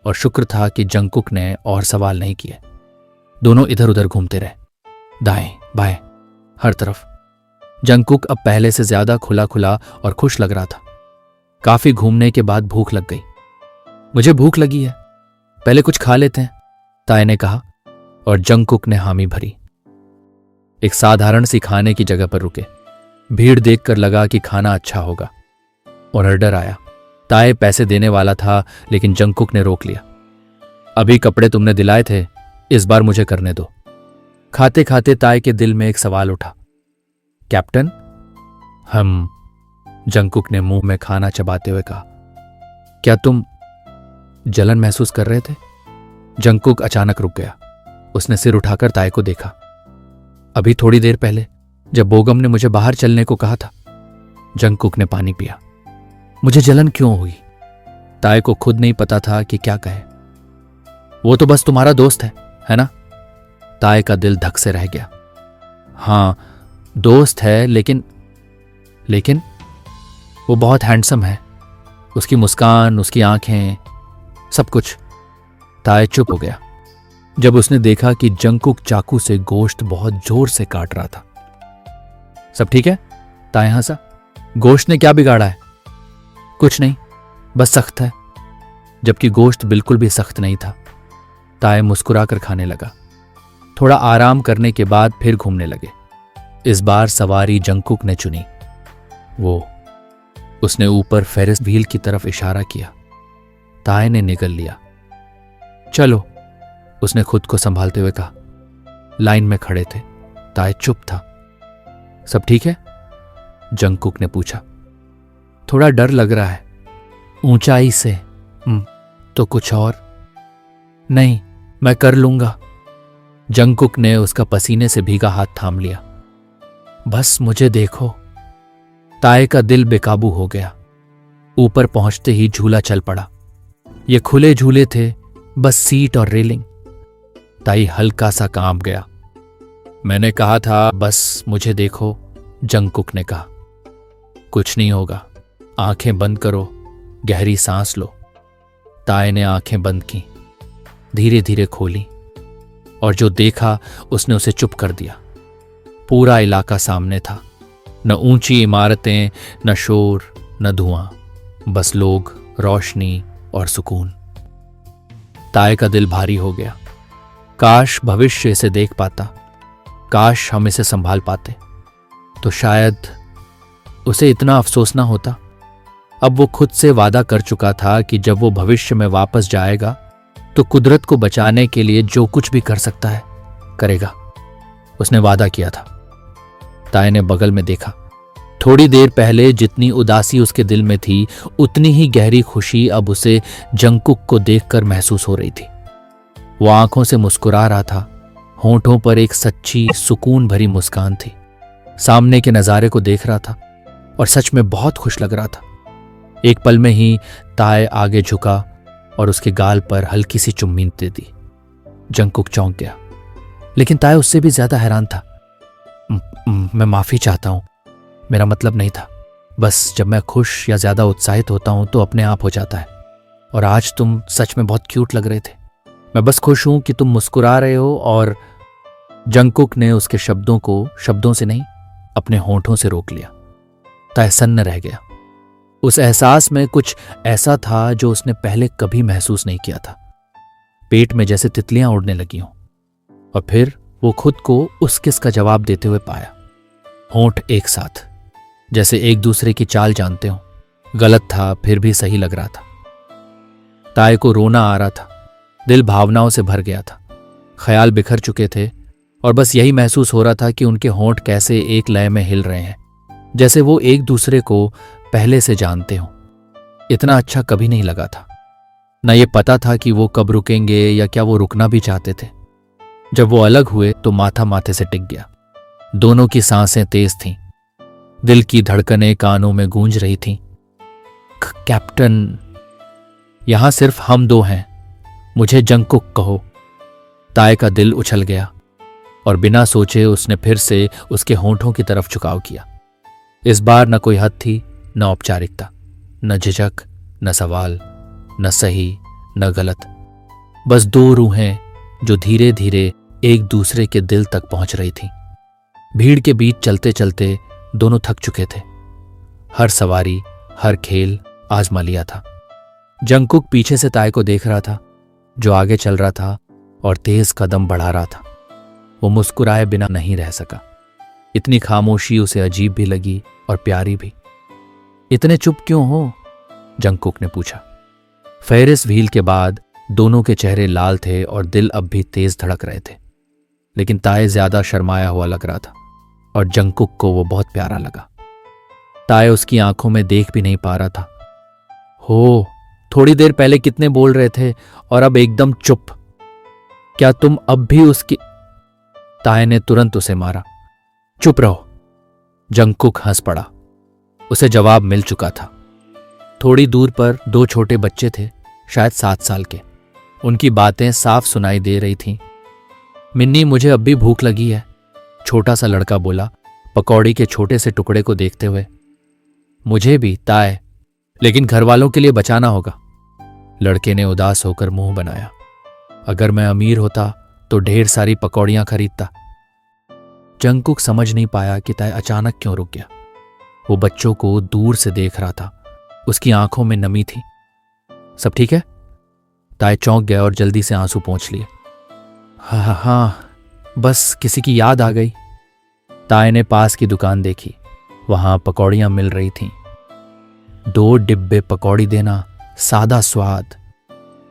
और शुक्र था कि जंगकुक ने और सवाल नहीं किए। दोनों इधर उधर घूमते रहे, दाएं बाएं, हर तरफ। जंगकुक अब पहले से ज्यादा खुला खुला और खुश लग रहा था। काफी घूमने के बाद भूख लग गई। मुझे भूख लगी है, पहले कुछ खा लेते हैं, ताय ने कहा और जंगकुक ने हामी भरी। एक साधारण सी खाने की जगह पर रुके। भीड़ देखकर लगा कि खाना अच्छा होगा और ऑर्डर आया। ताय पैसे देने वाला था लेकिन जंगकुक ने रोक लिया। अभी कपड़े तुमने दिलाए थे, इस बार मुझे करने दो। खाते खाते ताय के दिल में एक सवाल उठा। कैप्टन, हम, जंगकुक ने मुंह में खाना चबाते हुए कहा, क्या तुम जलन महसूस कर रहे थे? जंगकुक अचानक रुक गया। उसने सिर उठाकर ताय को देखा। अभी थोड़ी देर पहले जब बोगम ने मुझे बाहर चलने को कहा था। जंगकुक ने पानी पिया। मुझे जलन क्यों हुई? ताय को खुद नहीं पता था कि क्या कहे। वो तो बस तुम्हारा दोस्त है ना? ताय का दिल धक से रह गया। हाँ, दोस्त है, लेकिन वो बहुत हैंडसम है। उसकी मुस्कान, उसकी आंखें, सब कुछ। ताय चुप हो गया जब उसने देखा कि जंगकुक चाकू से गोश्त बहुत जोर से काट रहा था। सब ठीक है? ताय हंसा। गोश्त ने क्या बिगाड़ा है? कुछ नहीं, बस सख्त है। जबकि गोश्त बिल्कुल भी सख्त नहीं था। ताय मुस्कुराकर खाने लगा। थोड़ा आराम करने के बाद फिर घूमने लगे। इस बार सवारी जंगकुक ने चुनी। उसने ऊपर फेरिस व्हील की तरफ इशारा किया। ताय ने निगल लिया। चलो, उसने खुद को संभालते हुए कहा। लाइन में खड़े थे। ताय चुप था। सब ठीक है? जंगकुक ने पूछा। थोड़ा डर लग रहा है, ऊंचाई से। तो कुछ और? नहीं, मैं कर लूंगा। जंगकुक ने उसका पसीने से भीगा हाथ थाम लिया। बस मुझे देखो। ताय का दिल बेकाबू हो गया। ऊपर पहुंचते ही झूला चल पड़ा। ये खुले झूले थे, बस सीट और रेलिंग। ताई हल्का सा कांप गया। मैंने कहा था बस मुझे देखो, जंगकुक ने कहा। कुछ नहीं होगा, आंखें बंद करो, गहरी सांस लो। ताय ने आंखें बंद की, धीरे धीरे खोली और जो देखा उसने उसे चुप कर दिया। पूरा इलाका सामने था। न ऊंची इमारतें, न शोर, न धुआं, बस लोग, रोशनी और सुकून। ताय का दिल भारी हो गया। काश भविष्य इसे देख पाता, काश हम इसे संभाल पाते, तो शायद उसे इतना अफसोस ना होता। अब वो खुद से वादा कर चुका था कि जब वो भविष्य में वापस जाएगा तो कुदरत को बचाने के लिए जो कुछ भी कर सकता है करेगा। उसने वादा किया था। ताय ने बगल में देखा। थोड़ी देर पहले जितनी उदासी उसके दिल में थी, उतनी ही गहरी खुशी अब उसे जंगकुक को देखकर महसूस हो रही थी। वो आंखों से मुस्कुरा रहा था। होंठों पर एक सच्ची सुकून भरी मुस्कान थी। सामने के नजारे को देख रहा था और सच में बहुत खुश लग रहा था। एक पल में ही ताय आगे झुका और उसके गाल पर हल्की सी चुम्मी दे दी। जंगकुक चौंक गया, लेकिन ताय उससे भी ज्यादा हैरान था। मैं माफी चाहता हूं, मेरा मतलब नहीं था। बस जब मैं खुश या ज्यादा उत्साहित होता हूं तो अपने आप हो जाता है। और आज तुम सच में बहुत क्यूट लग रहे थे। मैं बस खुश हूं कि तुम मुस्कुरा रहे हो। और जंगकुक ने उसके शब्दों को शब्दों से नहीं, अपने होंठों से रोक लिया। ताय सन्न रह गया। उस एहसास में कुछ ऐसा था जो उसने पहले कभी महसूस नहीं किया था। पेट में जैसे तितलियां उड़ने लगी हों। और फिर वो खुद को उस किस का जवाब देते हुए पाया। होंठ एक साथ, जैसे एक दूसरे की चाल जानते हो। गलत था, फिर भी सही लग रहा था। ताय को रोना आ रहा था। दिल भावनाओं से भर गया था। ख्याल बिखर चुके थे और बस यही महसूस हो रहा था कि उनके होंठ कैसे एक लय में हिल रहे हैं, जैसे वो एक दूसरे को पहले से जानते हों। इतना अच्छा कभी नहीं लगा था। न ये पता था कि वो कब रुकेंगे या क्या वो रुकना भी चाहते थे। जब वो अलग हुए तो माथा माथे से टिक गया। दोनों की सांसें तेज थीं। दिल की धड़कनें कानों में गूंज रही थीं। कैप्टन, यहां सिर्फ हम दो हैं, मुझे जंगकुक कहो। ताय का दिल उछल गया और बिना सोचे उसने फिर से उसके होंठों की तरफ झुकाव किया। इस बार न कोई हद थी, न औपचारिकता, न झिझक, न सवाल, न सही न गलत। बस दो रूहें जो धीरे धीरे एक दूसरे के दिल तक पहुंच रही थीं। भीड़ के बीच चलते चलते दोनों थक चुके थे। हर सवारी, हर खेल आजमा लिया था। जंगकुक पीछे से ताय को देख रहा था। जो आगे चल रहा था और तेज कदम बढ़ा रहा था। वो मुस्कुराए बिना नहीं रह सका। इतनी खामोशी उसे अजीब भी लगी और प्यारी भी। इतने चुप क्यों हो? जंगकुक ने पूछा। फेरिस व्हील के बाद दोनों के चेहरे लाल थे और दिल अब भी तेज धड़क रहे थे, लेकिन ताए ज्यादा शर्माया हुआ लग रहा था और जंगकुक को वो बहुत प्यारा लगा। ताए उसकी आंखों में देख भी नहीं पा रहा था। हो, थोड़ी देर पहले कितने बोल रहे थे और अब एकदम चुप। क्या तुम अब भी उसकी? ताए ने तुरंत उसे मारा। चुप रहो। जंगकुक हंस पड़ा। उसे जवाब मिल चुका था। थोड़ी दूर पर दो छोटे बच्चे थे, शायद 7 साल के। उनकी बातें साफ सुनाई दे रही थीं। मिन्नी, मुझे अब भी भूख लगी है, छोटा सा लड़का बोला, पकौड़ी के छोटे से टुकड़े को देखते हुए। मुझे भी ताए, लेकिन घर वालों के लिए बचाना होगा। लड़के ने उदास होकर मुंह बनाया। अगर मैं अमीर होता तो ढेर सारी पकौड़ियां खरीदता। जंगकुक समझ नहीं पाया कि ताए अचानक क्यों रुक गया। वो बच्चों को दूर से देख रहा था। उसकी आंखों में नमी थी। सब ठीक है? ताए चौंक गया और जल्दी से आंसू पोंछ लिए। हाँ, बस किसी की याद आ गई। ताए ने पास की दुकान देखी। वहां पकौड़ियां मिल रही थीं। 2 डिब्बे पकौड़ी देना, सादा स्वाद।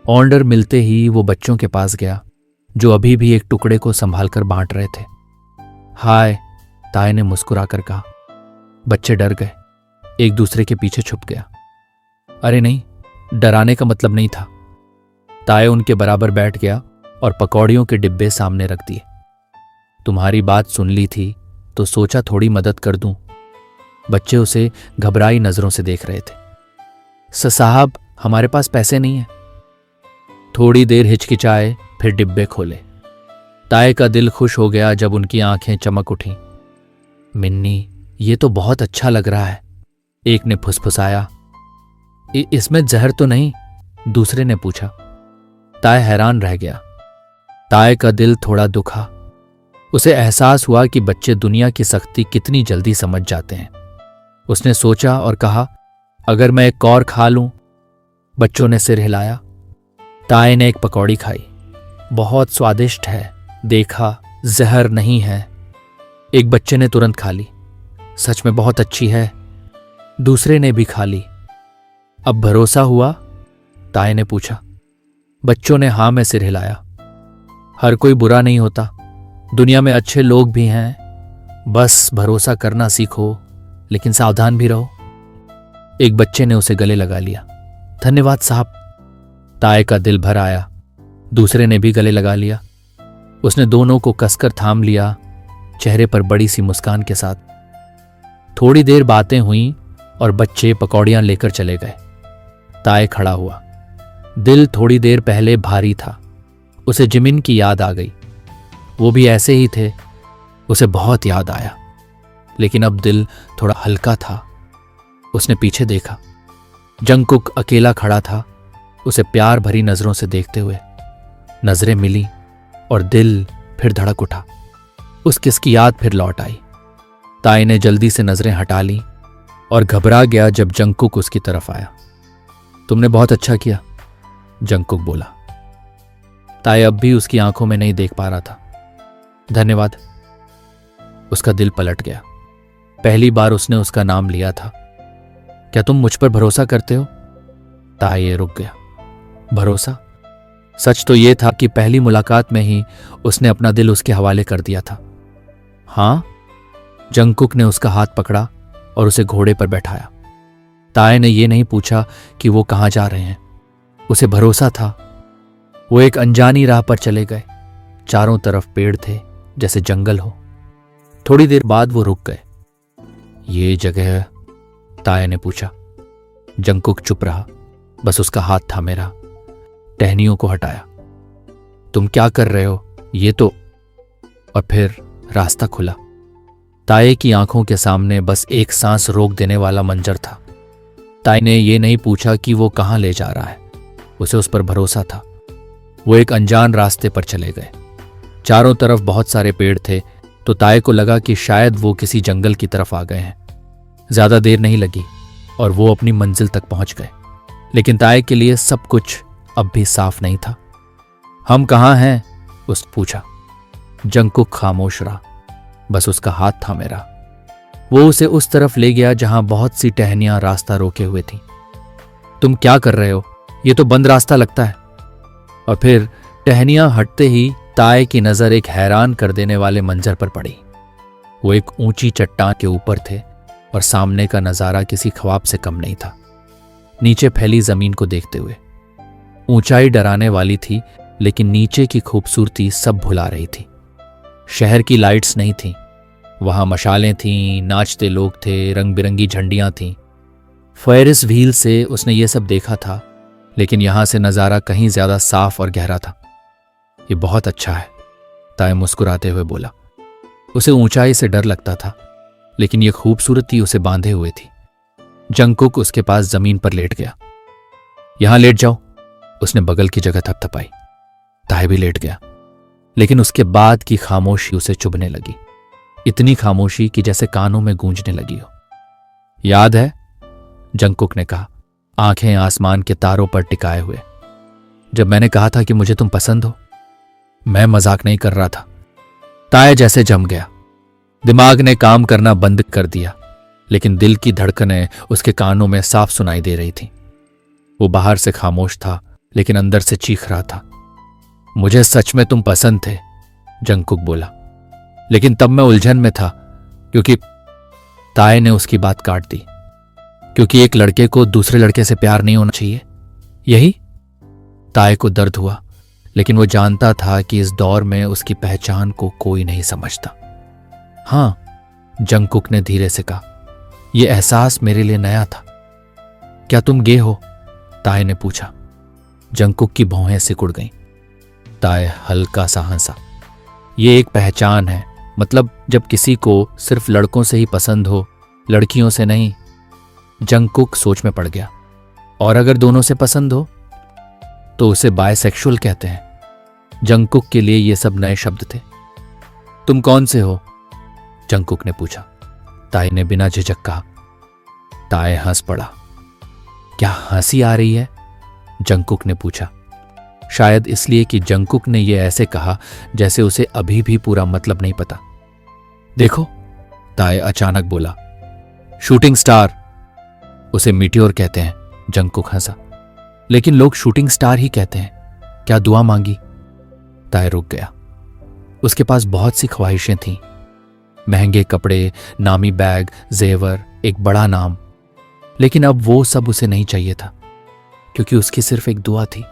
ऑर्डर मिलते ही वो बच्चों के पास गया, जो अभी भी एक टुकड़े को संभालकर बांट रहे थे। हाय, ताए ने मुस्कुराकर कहा। बच्चे डर गए, एक दूसरे के पीछे छुप गया। अरे नहीं, डराने का मतलब नहीं था। ताए उनके बराबर बैठ गया और पकौड़ियों के डिब्बे सामने रख दिए। तुम्हारी बात सुन ली थी तो सोचा थोड़ी मदद कर दूं। बच्चे उसे घबराई नजरों से देख रहे थे। साहब, हमारे पास पैसे नहीं है। थोड़ी देर हिचकिचाए, फिर डिब्बे खोले। ताए का दिल खुश हो गया जब उनकी आंखें चमक उठीं। मिन्नी, ये तो बहुत अच्छा लग रहा है, एक ने फुसफुसाया। इसमें जहर तो नहीं? दूसरे ने पूछा। ताए हैरान रह गया। ताए का दिल थोड़ा दुखा। उसे एहसास हुआ कि बच्चे दुनिया की सख्ती कितनी जल्दी समझ जाते हैं। उसने सोचा और कहा, अगर मैं एक और खा लूं? बच्चों ने सिर हिलाया। ताए ने एक पकौड़ी खाई। बहुत स्वादिष्ट है। देखा, जहर नहीं है। एक बच्चे ने तुरंत खा ली। सच में बहुत अच्छी है। दूसरे ने भी खा ली। अब भरोसा हुआ? ताए ने पूछा। बच्चों ने हां में सिर हिलाया। हर कोई बुरा नहीं होता, दुनिया में अच्छे लोग भी हैं। बस भरोसा करना सीखो, लेकिन सावधान भी रहो। एक बच्चे ने उसे गले लगा लिया। धन्यवाद साहब। ताए का दिल भर आया। दूसरे ने भी गले लगा लिया। उसने दोनों को कसकर थाम लिया, चेहरे पर बड़ी सी मुस्कान के साथ। थोड़ी देर बातें हुईं और बच्चे पकौड़ियां लेकर चले गए। ताए खड़ा हुआ। दिल थोड़ी देर पहले भारी था। उसे जिमिन की याद आ गई। वो भी ऐसे ही थे। उसे बहुत याद आया, लेकिन अब दिल थोड़ा हल्का था। उसने पीछे देखा। जंगकुक अकेला खड़ा था, उसे प्यार भरी नजरों से देखते हुए। नजरें मिली और दिल फिर धड़क उठा। उस किस की याद फिर लौट आई। ताए ने जल्दी से नजरें हटा ली और घबरा गया जब जंगकुक उसकी तरफ आया। तुमने बहुत अच्छा किया, जंगकुक बोला। ताए अब भी उसकी आंखों में नहीं देख पा रहा था। धन्यवाद। उसका दिल पलट गया। पहली बार उसने उसका नाम लिया था। क्या तुम मुझ पर भरोसा करते हो? ताए रुक गया। भरोसा? सच तो यह था कि पहली मुलाकात में ही उसने अपना दिल उसके हवाले कर दिया था। हां? जंगकुक ने उसका हाथ पकड़ा और उसे घोड़े पर बैठाया। ताए ने यह नहीं पूछा कि वो कहां जा रहे हैं। उसे भरोसा था। वो एक अनजानी राह पर चले गए। चारों तरफ पेड़ थे, जैसे जंगल हो। थोड़ी देर बाद वो रुक गए। ये जगह? ताए ने पूछा। जंगकुक चुप रहा। बस उसका हाथ थामे रहा। टहनियों को हटाया। तुम क्या कर रहे हो? ये तो। और फिर रास्ता खुला। ताए की आंखों के सामने बस एक सांस रोक देने वाला मंजर था। ताए ने यह नहीं पूछा कि वो कहां ले जा रहा है। उसे उस पर भरोसा था। वो एक अनजान रास्ते पर चले गए। चारों तरफ बहुत सारे पेड़ थे, तो ताए को लगा कि शायद वो किसी जंगल की तरफ आ गए हैं। ज्यादा देर नहीं लगी और वो अपनी मंजिल तक पहुंच गए। लेकिन ताए के लिए सब कुछ अब भी साफ नहीं था। हम कहाँ हैं? उसने पूछा। जंगकुक खामोश रहा, बस उसका हाथ था मेरा। वो उसे उस तरफ ले गया जहां बहुत सी टहनियां रास्ता रोके हुए थीं। तुम क्या कर रहे हो? ये तो बंद रास्ता लगता है। और फिर टहनियां हटते ही ताए की नजर एक हैरान कर देने वाले मंजर पर पड़ी। वो एक ऊंची चट्टान के ऊपर थे और सामने का नजारा किसी ख्वाब से कम नहीं था। नीचे फैली जमीन को देखते हुए ऊंचाई डराने वाली थी, लेकिन नीचे की खूबसूरती सब भुला रही थी। शहर की लाइट्स नहीं थीं, वहां मशालें थीं, नाचते लोग थे, रंग बिरंगी झंडियां थीं। फेरिस व्हील से उसने ये सब देखा था, लेकिन यहां से नजारा कहीं ज्यादा साफ और गहरा था। ये बहुत अच्छा है, ताए मुस्कुराते हुए बोला। उसे ऊंचाई से डर लगता था, लेकिन यह खूबसूरती उसे बांधे हुए थी। जंगकुक उसके पास जमीन पर लेट गया। यहां लेट जाओ, उसने बगल की जगह थपथपाई। ताए भी लेट गया, लेकिन उसके बाद की खामोशी उसे चुभने लगी। इतनी खामोशी कि जैसे कानों में गूंजने लगी हो। याद है? जंगकुक ने कहा, आंखें आसमान के तारों पर टिकाए हुए, जब मैंने कहा था कि मुझे तुम पसंद हो? मैं मजाक नहीं कर रहा था। ताए जैसे जम गया। दिमाग ने काम करना बंद कर दिया, लेकिन दिल की धड़कनें उसके कानों में साफ सुनाई दे रही थीं। वो बाहर से खामोश था, लेकिन अंदर से चीख रहा था। मुझे सच में तुम पसंद थे, जंगकुक बोला, लेकिन तब मैं उलझन में था, क्योंकि ताए ने उसकी बात काट दी। क्योंकि एक लड़के को दूसरे लड़के से प्यार नहीं होना चाहिए, यही? ताए को दर्द हुआ, लेकिन वो जानता था कि इस दौर में उसकी पहचान को कोई नहीं समझता। हां, जंगकुक ने धीरे से कहा, यह एहसास मेरे लिए नया था। क्या तुम गे हो? ताए ने पूछा। जंगकुक की भौहें सिकुड़ गईं। ताए हल्का सा हंसा। ये एक पहचान है, मतलब जब किसी को सिर्फ लड़कों से ही पसंद हो, लड़कियों से नहीं। जंगकुक सोच में पड़ गया। और अगर दोनों से पसंद हो तो उसे बायसेक्सुअल कहते हैं। जंगकुक के लिए ये सब नए शब्द थे। तुम कौन से हो? जंगकुक ने पूछा। ताए ने बिना झिझक कहा। ताए हंस पड़ा। क्या हंसी आ रही है? जंगकुक ने पूछा। शायद इसलिए कि जंगकुक ने यह ऐसे कहा जैसे उसे अभी भी पूरा मतलब नहीं पता। देखो, ताए अचानक बोला, शूटिंग स्टार। उसे मीटियोर कहते हैं। जंगकुक हंसा। लेकिन लोग शूटिंग स्टार ही कहते हैं। क्या दुआ मांगी? ताए रुक गया। उसके पास बहुत सी ख्वाहिशें थीं, महंगे कपड़े, नामी बैग, जेवर, एक बड़ा नाम। लेकिन अब वो सब उसे नहीं चाहिए था, क्योंकि उसकी सिर्फ एक दुआ थी।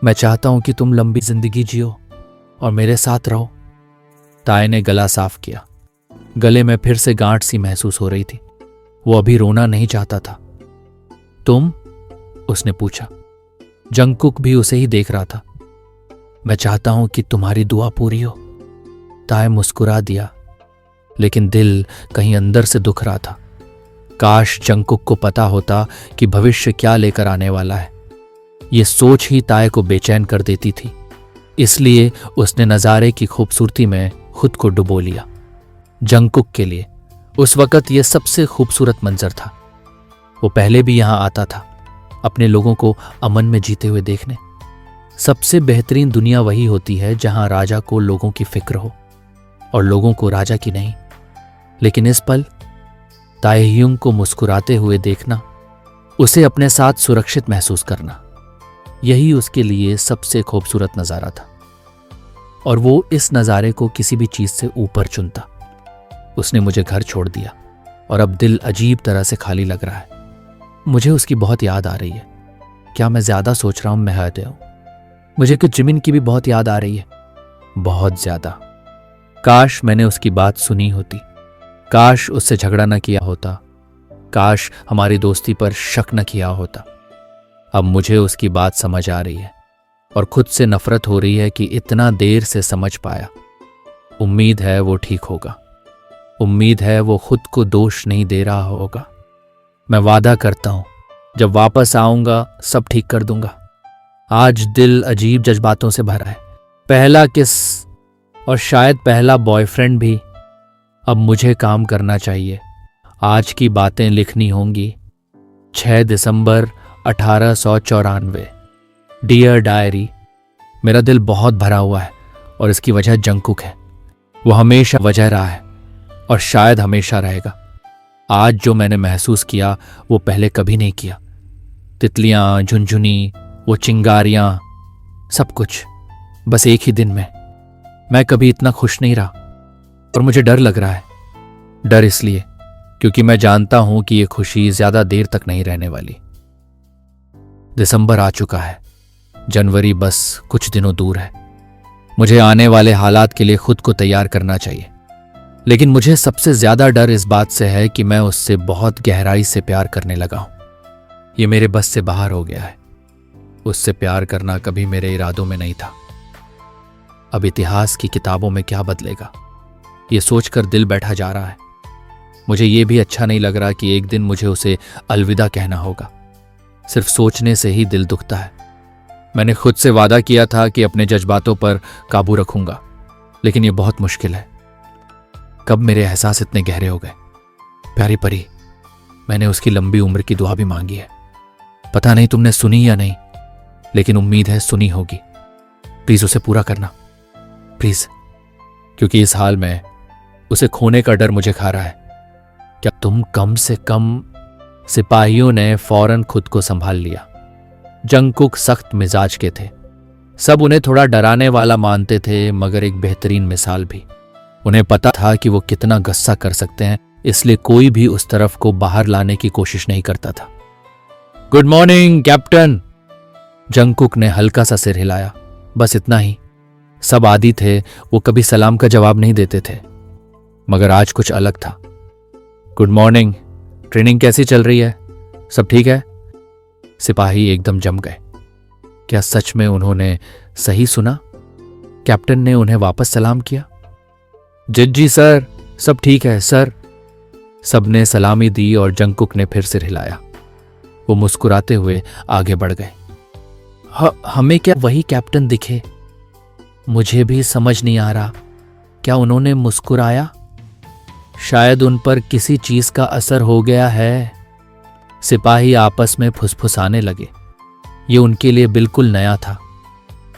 मैं चाहता हूं कि तुम लंबी जिंदगी जियो और मेरे साथ रहो। ताए ने गला साफ किया। गले में फिर से गांठ सी महसूस हो रही थी। वो अभी रोना नहीं चाहता था। तुम? उसने पूछा। जंगकुक भी उसे ही देख रहा था। मैं चाहता हूं कि तुम्हारी दुआ पूरी हो। ताए मुस्कुरा दिया, लेकिन दिल कहीं अंदर से दुख रहा था। काश जंगकुक को पता होता कि भविष्य क्या लेकर आने वाला है। ये सोच ही ताए को बेचैन कर देती थी, इसलिए उसने नजारे की खूबसूरती में खुद को डुबो लिया। जंगकुक के लिए उस वक्त यह सबसे खूबसूरत मंजर था। वो पहले भी यहां आता था, अपने लोगों को अमन में जीते हुए देखने। सबसे बेहतरीन दुनिया वही होती है जहां राजा को लोगों की फिक्र हो और लोगों को राजा की नहीं। लेकिन इस पल ताएह्युंग को मुस्कुराते हुए देखना, उसे अपने साथ सुरक्षित महसूस करना, यही उसके लिए सबसे खूबसूरत नजारा था। और वो इस नजारे को किसी भी चीज से ऊपर चुनता। उसने मुझे घर छोड़ दिया और अब दिल अजीब तरह से खाली लग रहा है। मुझे उसकी बहुत याद आ रही है। क्या मैं ज्यादा सोच रहा हूं? मैं हद हूं। मुझे कुछ जिमिन की भी बहुत याद आ रही है, बहुत ज्यादा। काश मैंने उसकी बात सुनी होती, काश उससे झगड़ा न किया होता, काश हमारी दोस्ती पर शक न किया होता। अब मुझे उसकी बात समझ आ रही है और खुद से नफरत हो रही है कि इतना देर से समझ पाया। उम्मीद है वो ठीक होगा। उम्मीद है वो खुद को दोष नहीं दे रहा होगा। मैं वादा करता हूं, जब वापस आऊंगा सब ठीक कर दूंगा। आज दिल अजीब जज्बातों से भरा है। पहला किस और शायद पहला बॉयफ्रेंड भी। अब मुझे काम करना चाहिए। आज की बातें लिखनी होंगी। 6 दिसंबर 1894। डियर डायरी, मेरा दिल बहुत भरा हुआ है और इसकी वजह जंगकुक है। वो हमेशा वजह रहा है और शायद हमेशा रहेगा। आज जो मैंने महसूस किया वो पहले कभी नहीं किया। तितलियां, झुनझुनी, वो चिंगारियां, सब कुछ बस एक ही दिन में। मैं कभी इतना खुश नहीं रहा और मुझे डर लग रहा है। डर इसलिए क्योंकि मैं जानता हूं कि ये खुशी ज्यादा देर तक नहीं रहने वाली। दिसंबर आ चुका है, जनवरी बस कुछ दिनों दूर है। मुझे आने वाले हालात के लिए खुद को तैयार करना चाहिए, लेकिन मुझे सबसे ज्यादा डर इस बात से है कि मैं उससे बहुत गहराई से प्यार करने लगा हूं। ये मेरे बस से बाहर हो गया है। उससे प्यार करना कभी मेरे इरादों में नहीं था। अब इतिहास की किताबों में क्या बदलेगा, ये सोचकर दिल बैठा जा रहा है। मुझे ये भी अच्छा नहीं लग रहा कि एक दिन मुझे उसे अलविदा कहना होगा। सिर्फ सोचने से ही दिल दुखता है। मैंने खुद से वादा किया था कि अपने जज्बातों पर काबू रखूंगा, लेकिन यह बहुत मुश्किल है। कब मेरे एहसास इतने गहरे हो गए। प्यारी परी, मैंने उसकी लंबी उम्र की दुआ भी मांगी है। पता नहीं तुमने सुनी या नहीं, लेकिन उम्मीद है सुनी होगी। प्लीज उसे पूरा करना, प्लीज, क्योंकि इस हाल में उसे खोने का डर मुझे खा रहा है। क्या तुम कम से कम। सिपाहियों ने फौरन खुद को संभाल लिया। जंगकुक सख्त मिजाज के थे। सब उन्हें थोड़ा डराने वाला मानते थे, मगर एक बेहतरीन मिसाल भी। उन्हें पता था कि वो कितना गुस्सा कर सकते हैं, इसलिए कोई भी उस तरफ को बाहर लाने की कोशिश नहीं करता था। Good morning captain. जंगकुक ने हल्का सा सिर हिलाया, बस इतना ही। सब आदी थे, वो कभी सलाम का जवाब नहीं देते थे, मगर आज कुछ अलग था। गुड मॉर्निंग, ट्रेनिंग कैसी चल रही है? सब ठीक है? सिपाही एकदम जम गए। क्या सच में उन्होंने सही सुना? कैप्टन ने उन्हें वापस सलाम किया। जी सर, सब ठीक है सर। सबने सलामी दी और जंगकुक ने फिर सिर हिलाया। वो मुस्कुराते हुए आगे बढ़ गए। हमें क्या वही कैप्टन दिखे? मुझे भी समझ नहीं आ रहा। क्या उन्होंने मुस्कुराया? शायद उन पर किसी चीज का असर हो गया है। सिपाही आपस में फुसफुसाने लगे। ये उनके लिए बिल्कुल नया था।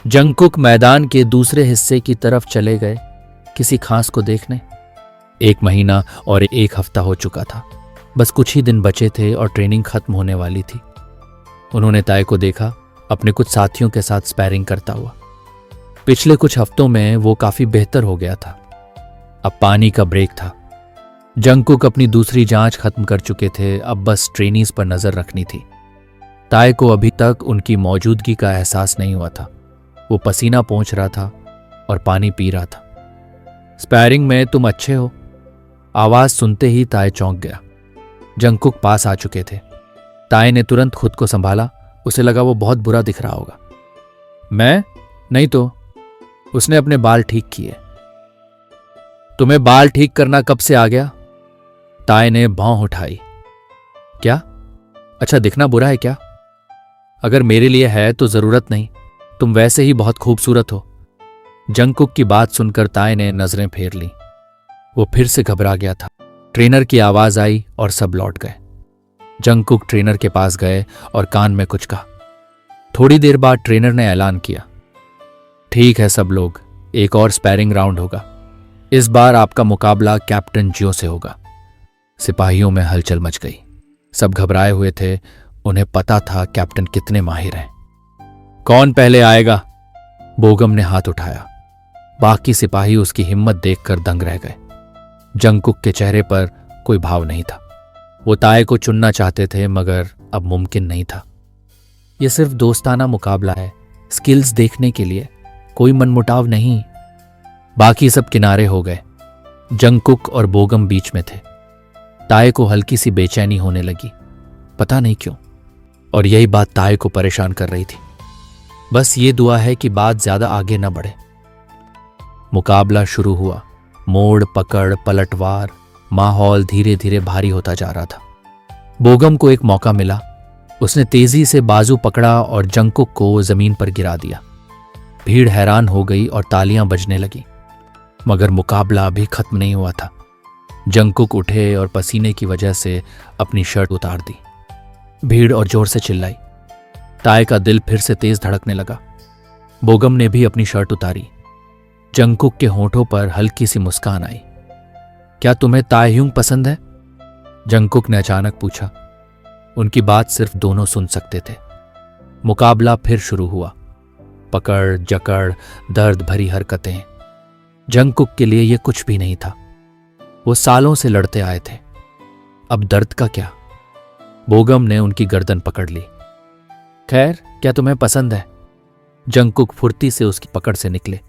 जंगकुक मैदान के दूसरे हिस्से की तरफ चले गए, किसी खास को देखने। 1 महीना और 1 हफ्ता हो चुका था। बस कुछ ही दिन बचे थे और ट्रेनिंग खत्म होने वाली थी। उन्होंने ताई को देखा, अपने कुछ साथियों के साथ स्पैरिंग करता हुआ। पिछले कुछ हफ्तों में वो काफी बेहतर हो गया था। अब पानी का ब्रेक था। जंगकुक अपनी दूसरी जांच खत्म कर चुके थे, अब बस ट्रेनीज पर नजर रखनी थी। ताई को अभी तक उनकी मौजूदगी का एहसास नहीं हुआ था। वो पसीना पोंछ रहा था और पानी पी रहा था। स्पैरिंग में तुम अच्छे हो। आवाज सुनते ही ताई चौंक गया। जंगकुक पास आ चुके थे। ताई ने तुरंत खुद को संभाला। उसे लगा वो बहुत बुरा दिख रहा होगा। मैं नहीं तो। उसने अपने बाल ठीक किए। तुम्हें बाल ठीक करना कब से आ गया? ताई ने भौं उठाई। क्या? अच्छा, दिखना बुरा है क्या? अगर मेरे लिए है तो जरूरत नहीं, तुम वैसे ही बहुत खूबसूरत हो। जंगकुक की बात सुनकर ताई ने नजरें फेर ली। वो फिर से घबरा गया था। ट्रेनर की आवाज आई और सब लौट गए। जंगकुक ट्रेनर के पास गए और कान में कुछ कहा। थोड़ी देर बाद ट्रेनर ने ऐलान किया, ठीक है सब लोग, एक और स्पैरिंग राउंड होगा। इस बार आपका मुकाबला कैप्टन जियो से होगा। सिपाहियों में हलचल मच गई। सब घबराए हुए थे। उन्हें पता था कैप्टन कितने माहिर हैं। कौन पहले आएगा? बोगम ने हाथ उठाया। बाकी सिपाही उसकी हिम्मत देखकर दंग रह गए। जंगकुक के चेहरे पर कोई भाव नहीं था। वो ताई को चुनना चाहते थे, मगर अब मुमकिन नहीं था। यह सिर्फ दोस्ताना मुकाबला है, स्किल्स देखने के लिए, कोई मनमुटाव नहीं। बाकी सब किनारे हो गए। जंगकुक और बोगम बीच में थे। ताई को हल्की सी बेचैनी होने लगी, पता नहीं क्यों, और यही बात ताई को परेशान कर रही थी। बस ये दुआ है कि बात ज्यादा आगे न बढ़े। मुकाबला शुरू हुआ। मोड़, पकड़, पलटवार, माहौल धीरे धीरे भारी होता जा रहा था। बोगम को एक मौका मिला। उसने तेजी से बाजू पकड़ा और जंगकुक को जमीन पर गिरा दिया। भीड़ हैरान हो गई और तालियां बजने लगी, मगर मुकाबला अभी खत्म नहीं हुआ था। जंगकुक उठे और पसीने की वजह से अपनी शर्ट उतार दी। भीड़ और जोर से चिल्लाई। ताई का दिल फिर से तेज धड़कने लगा। बोगम ने भी अपनी शर्ट उतारी। जंगकुक के होठों पर हल्की सी मुस्कान आई। क्या तुम्हें ताएह्युंग पसंद है? जंगकुक ने अचानक पूछा। उनकी बात सिर्फ दोनों सुन सकते थे। मुकाबला फिर शुरू हुआ। पकड़ जकड़, दर्द भरी हरकतें। जंगकुक के लिए यह कुछ भी नहीं था। वो सालों से लड़ते आए थे। अब दर्द का क्या? बोगम ने उनकी गर्दन पकड़ ली। खैर, क्या तुम्हें पसंद है? जंगकुक फुर्ती से उसकी पकड़ से निकले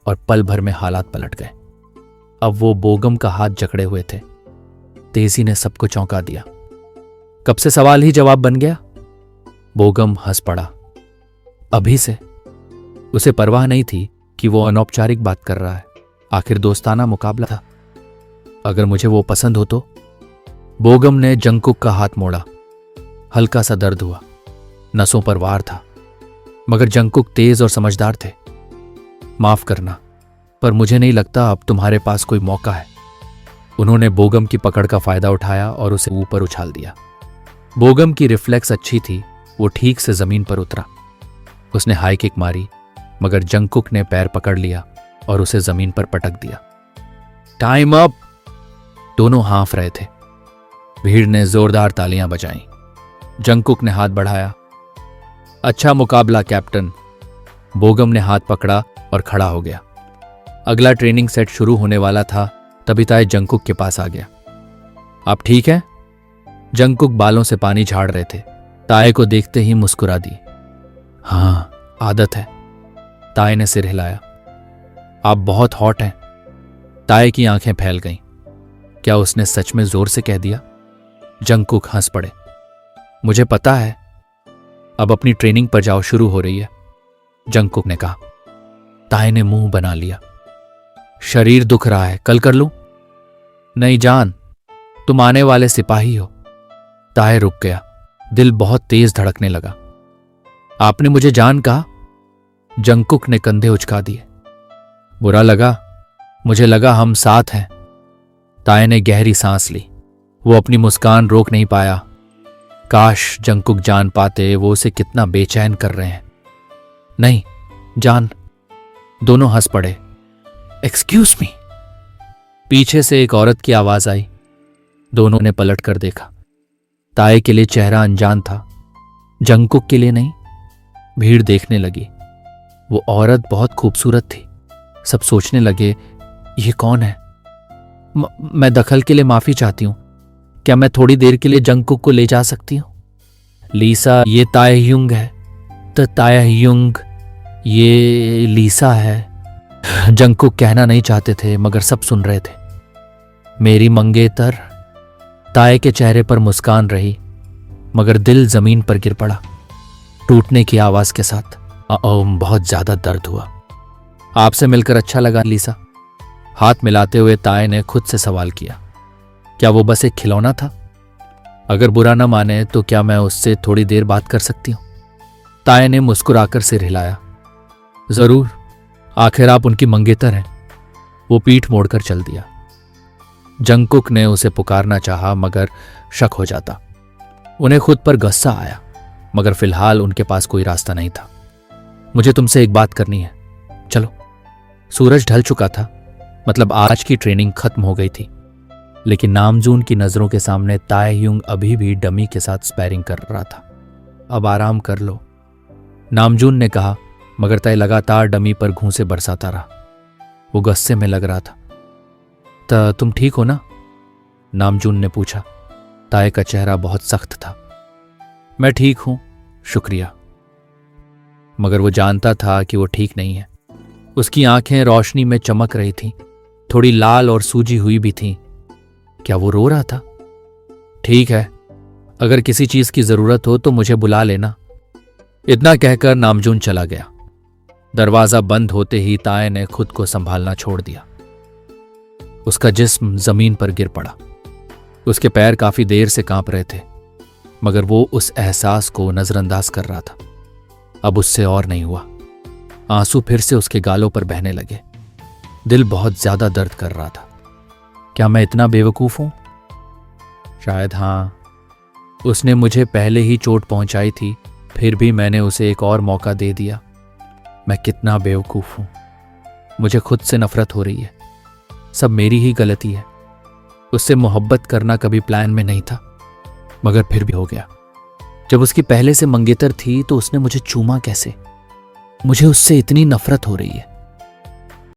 और पल भर में हालात पलट गए। अब वो बोगम का हाथ जकड़े हुए थे। तेजी ने सबको चौंका दिया। कब से सवाल ही जवाब बन गया? बोगम हंस पड़ा। अभी से। उसे परवाह नहीं थी कि वो अनौपचारिक बात कर रहा है। आखिर दोस्ताना मुकाबला था। अगर मुझे वो पसंद हो तो? बोगम ने जंगकुक का हाथ मोड़ा। हल्का सा दर्द हुआ। नसों पर वार था। मगर जंगकुक तेज और समझदार थे। माफ करना, पर मुझे नहीं लगता अब तुम्हारे पास कोई मौका है। उन्होंने बोगम की पकड़ का फायदा उठाया और उसे ऊपर उछाल दिया। बोगम की रिफ्लेक्स अच्छी थी। वो ठीक से जमीन पर उतरा। उसने हाई किक मारी, मगर जंगकुक ने पैर पकड़ लिया और उसे जमीन पर पटक दिया। Time up! दोनों हाँफ रहे थे। भीड़ ने जोरदार तालियां बजाईं। जंगकुक ने हाथ बढ़ाया। अच्छा मुकाबला कैप्टन। बोगम ने हाथ पकड़ा और खड़ा हो गया। अगला ट्रेनिंग सेट शुरू होने वाला था तभी ताए जंगकुक के पास आ गया। आप ठीक हैं? जंगकुक बालों से पानी झाड़ रहे थे। ताए को देखते ही मुस्कुरा दी। हाँ, आदत है। ताए ने सिर हिलाया। आप बहुत हॉट हैं। ताए की आंखें फैल गईं। क्या उसने सच में जोर से कह दिया? जंगकुक हंस पड़े। मुझे पता है। अब अपनी ट्रेनिंग पर जाओ, शुरू हो रही है, जंगकुक ने कहा। ताए ने मुंह बना लिया। शरीर दुख रहा है, कल कर लूं? नहीं जान, तुम आने वाले सिपाही हो। ताए रुक गया। दिल बहुत तेज धड़कने लगा। आपने मुझे जान कहा? जंगकुक ने कंधे उचका दिए। बुरा लगा? मुझे लगा हम साथ हैं। ताए ने गहरी सांस ली। वो अपनी मुस्कान रोक नहीं पाया। काश जंगकुक जान पाते वो उसे कितना बेचैन कर रहे हैं। नहीं जान। दोनों हंस पड़े। Excuse me. पीछे से एक औरत की आवाज आई। दोनों ने पलट कर देखा। ताए के लिए चेहरा अनजान था, जंगकुक के लिए नहीं। भीड़ देखने लगी। वो औरत बहुत खूबसूरत थी। सब सोचने लगे, ये कौन है? मैं दखल के लिए माफी चाहती हूं। क्या मैं थोड़ी देर के लिए जंगकुक को ले जा सकती हूं? लीसा, ये ताएह्युंग है। ताएह्युंग, ये लीसा है। जंगकुक कहना नहीं चाहते थे, मगर सब सुन रहे थे। मेरी मंगेतर। ताए के चेहरे पर मुस्कान रही, मगर दिल जमीन पर गिर पड़ा टूटने की आवाज के साथ। बहुत ज्यादा दर्द हुआ। आपसे मिलकर अच्छा लगा लीसा। हाथ मिलाते हुए ताए ने खुद से सवाल किया। क्या वो बस एक खिलौना था? अगर बुरा न माने तो क्या मैं उससे थोड़ी देर बात कर सकती हूं? ताए ने मुस्कुराकर सिर हिलाया। जरूर, आखिर आप उनकी मंगेतर हैं। वो पीठ मोड़कर चल दिया। जंगकुक ने उसे पुकारना चाहा, मगर शक हो जाता। उन्हें खुद पर गुस्सा आया, मगर फिलहाल उनके पास कोई रास्ता नहीं था। मुझे तुमसे एक बात करनी है, चलो। सूरज ढल चुका था, मतलब आज की ट्रेनिंग खत्म हो गई थी। लेकिन नामजून की नजरों के सामने ताएह्युंग अभी भी डमी के साथ स्पैरिंग कर रहा था। अब आराम कर लो, नामजून ने कहा, मगर ताए लगातार डमी पर घूंसे बरसाता रहा। वो गुस्से में लग रहा था। तुम ठीक हो ना? नामजून ने पूछा। ताए का चेहरा बहुत सख्त था। मैं ठीक हूं, शुक्रिया। मगर वो जानता था कि वो ठीक नहीं है। उसकी आंखें रोशनी में चमक रही थीं, थोड़ी लाल और सूजी हुई भी थीं। क्या वो रो रहा था? ठीक है, अगर किसी चीज की जरूरत हो तो मुझे बुला लेना। इतना कहकर नामजून चला गया। दरवाजा बंद होते ही ताए ने खुद को संभालना छोड़ दिया। उसका जिस्म जमीन पर गिर पड़ा। उसके पैर काफी देर से कांप रहे थे, मगर वो उस एहसास को नजरअंदाज कर रहा था। अब उससे और नहीं हुआ। आंसू फिर से उसके गालों पर बहने लगे। दिल बहुत ज्यादा दर्द कर रहा था। क्या मैं इतना बेवकूफ हूं? शायद हां। उसने मुझे पहले ही चोट पहुंचाई थी, फिर भी मैंने उसे एक और मौका दे दिया। मैं कितना बेवकूफ हूं। मुझे खुद से नफरत हो रही है। सब मेरी ही गलती है। उससे मोहब्बत करना कभी प्लान में नहीं था, मगर फिर भी हो गया। जब उसकी पहले से मंगेतर थी तो उसने मुझे चूमा कैसे? मुझे उससे इतनी नफरत हो रही है।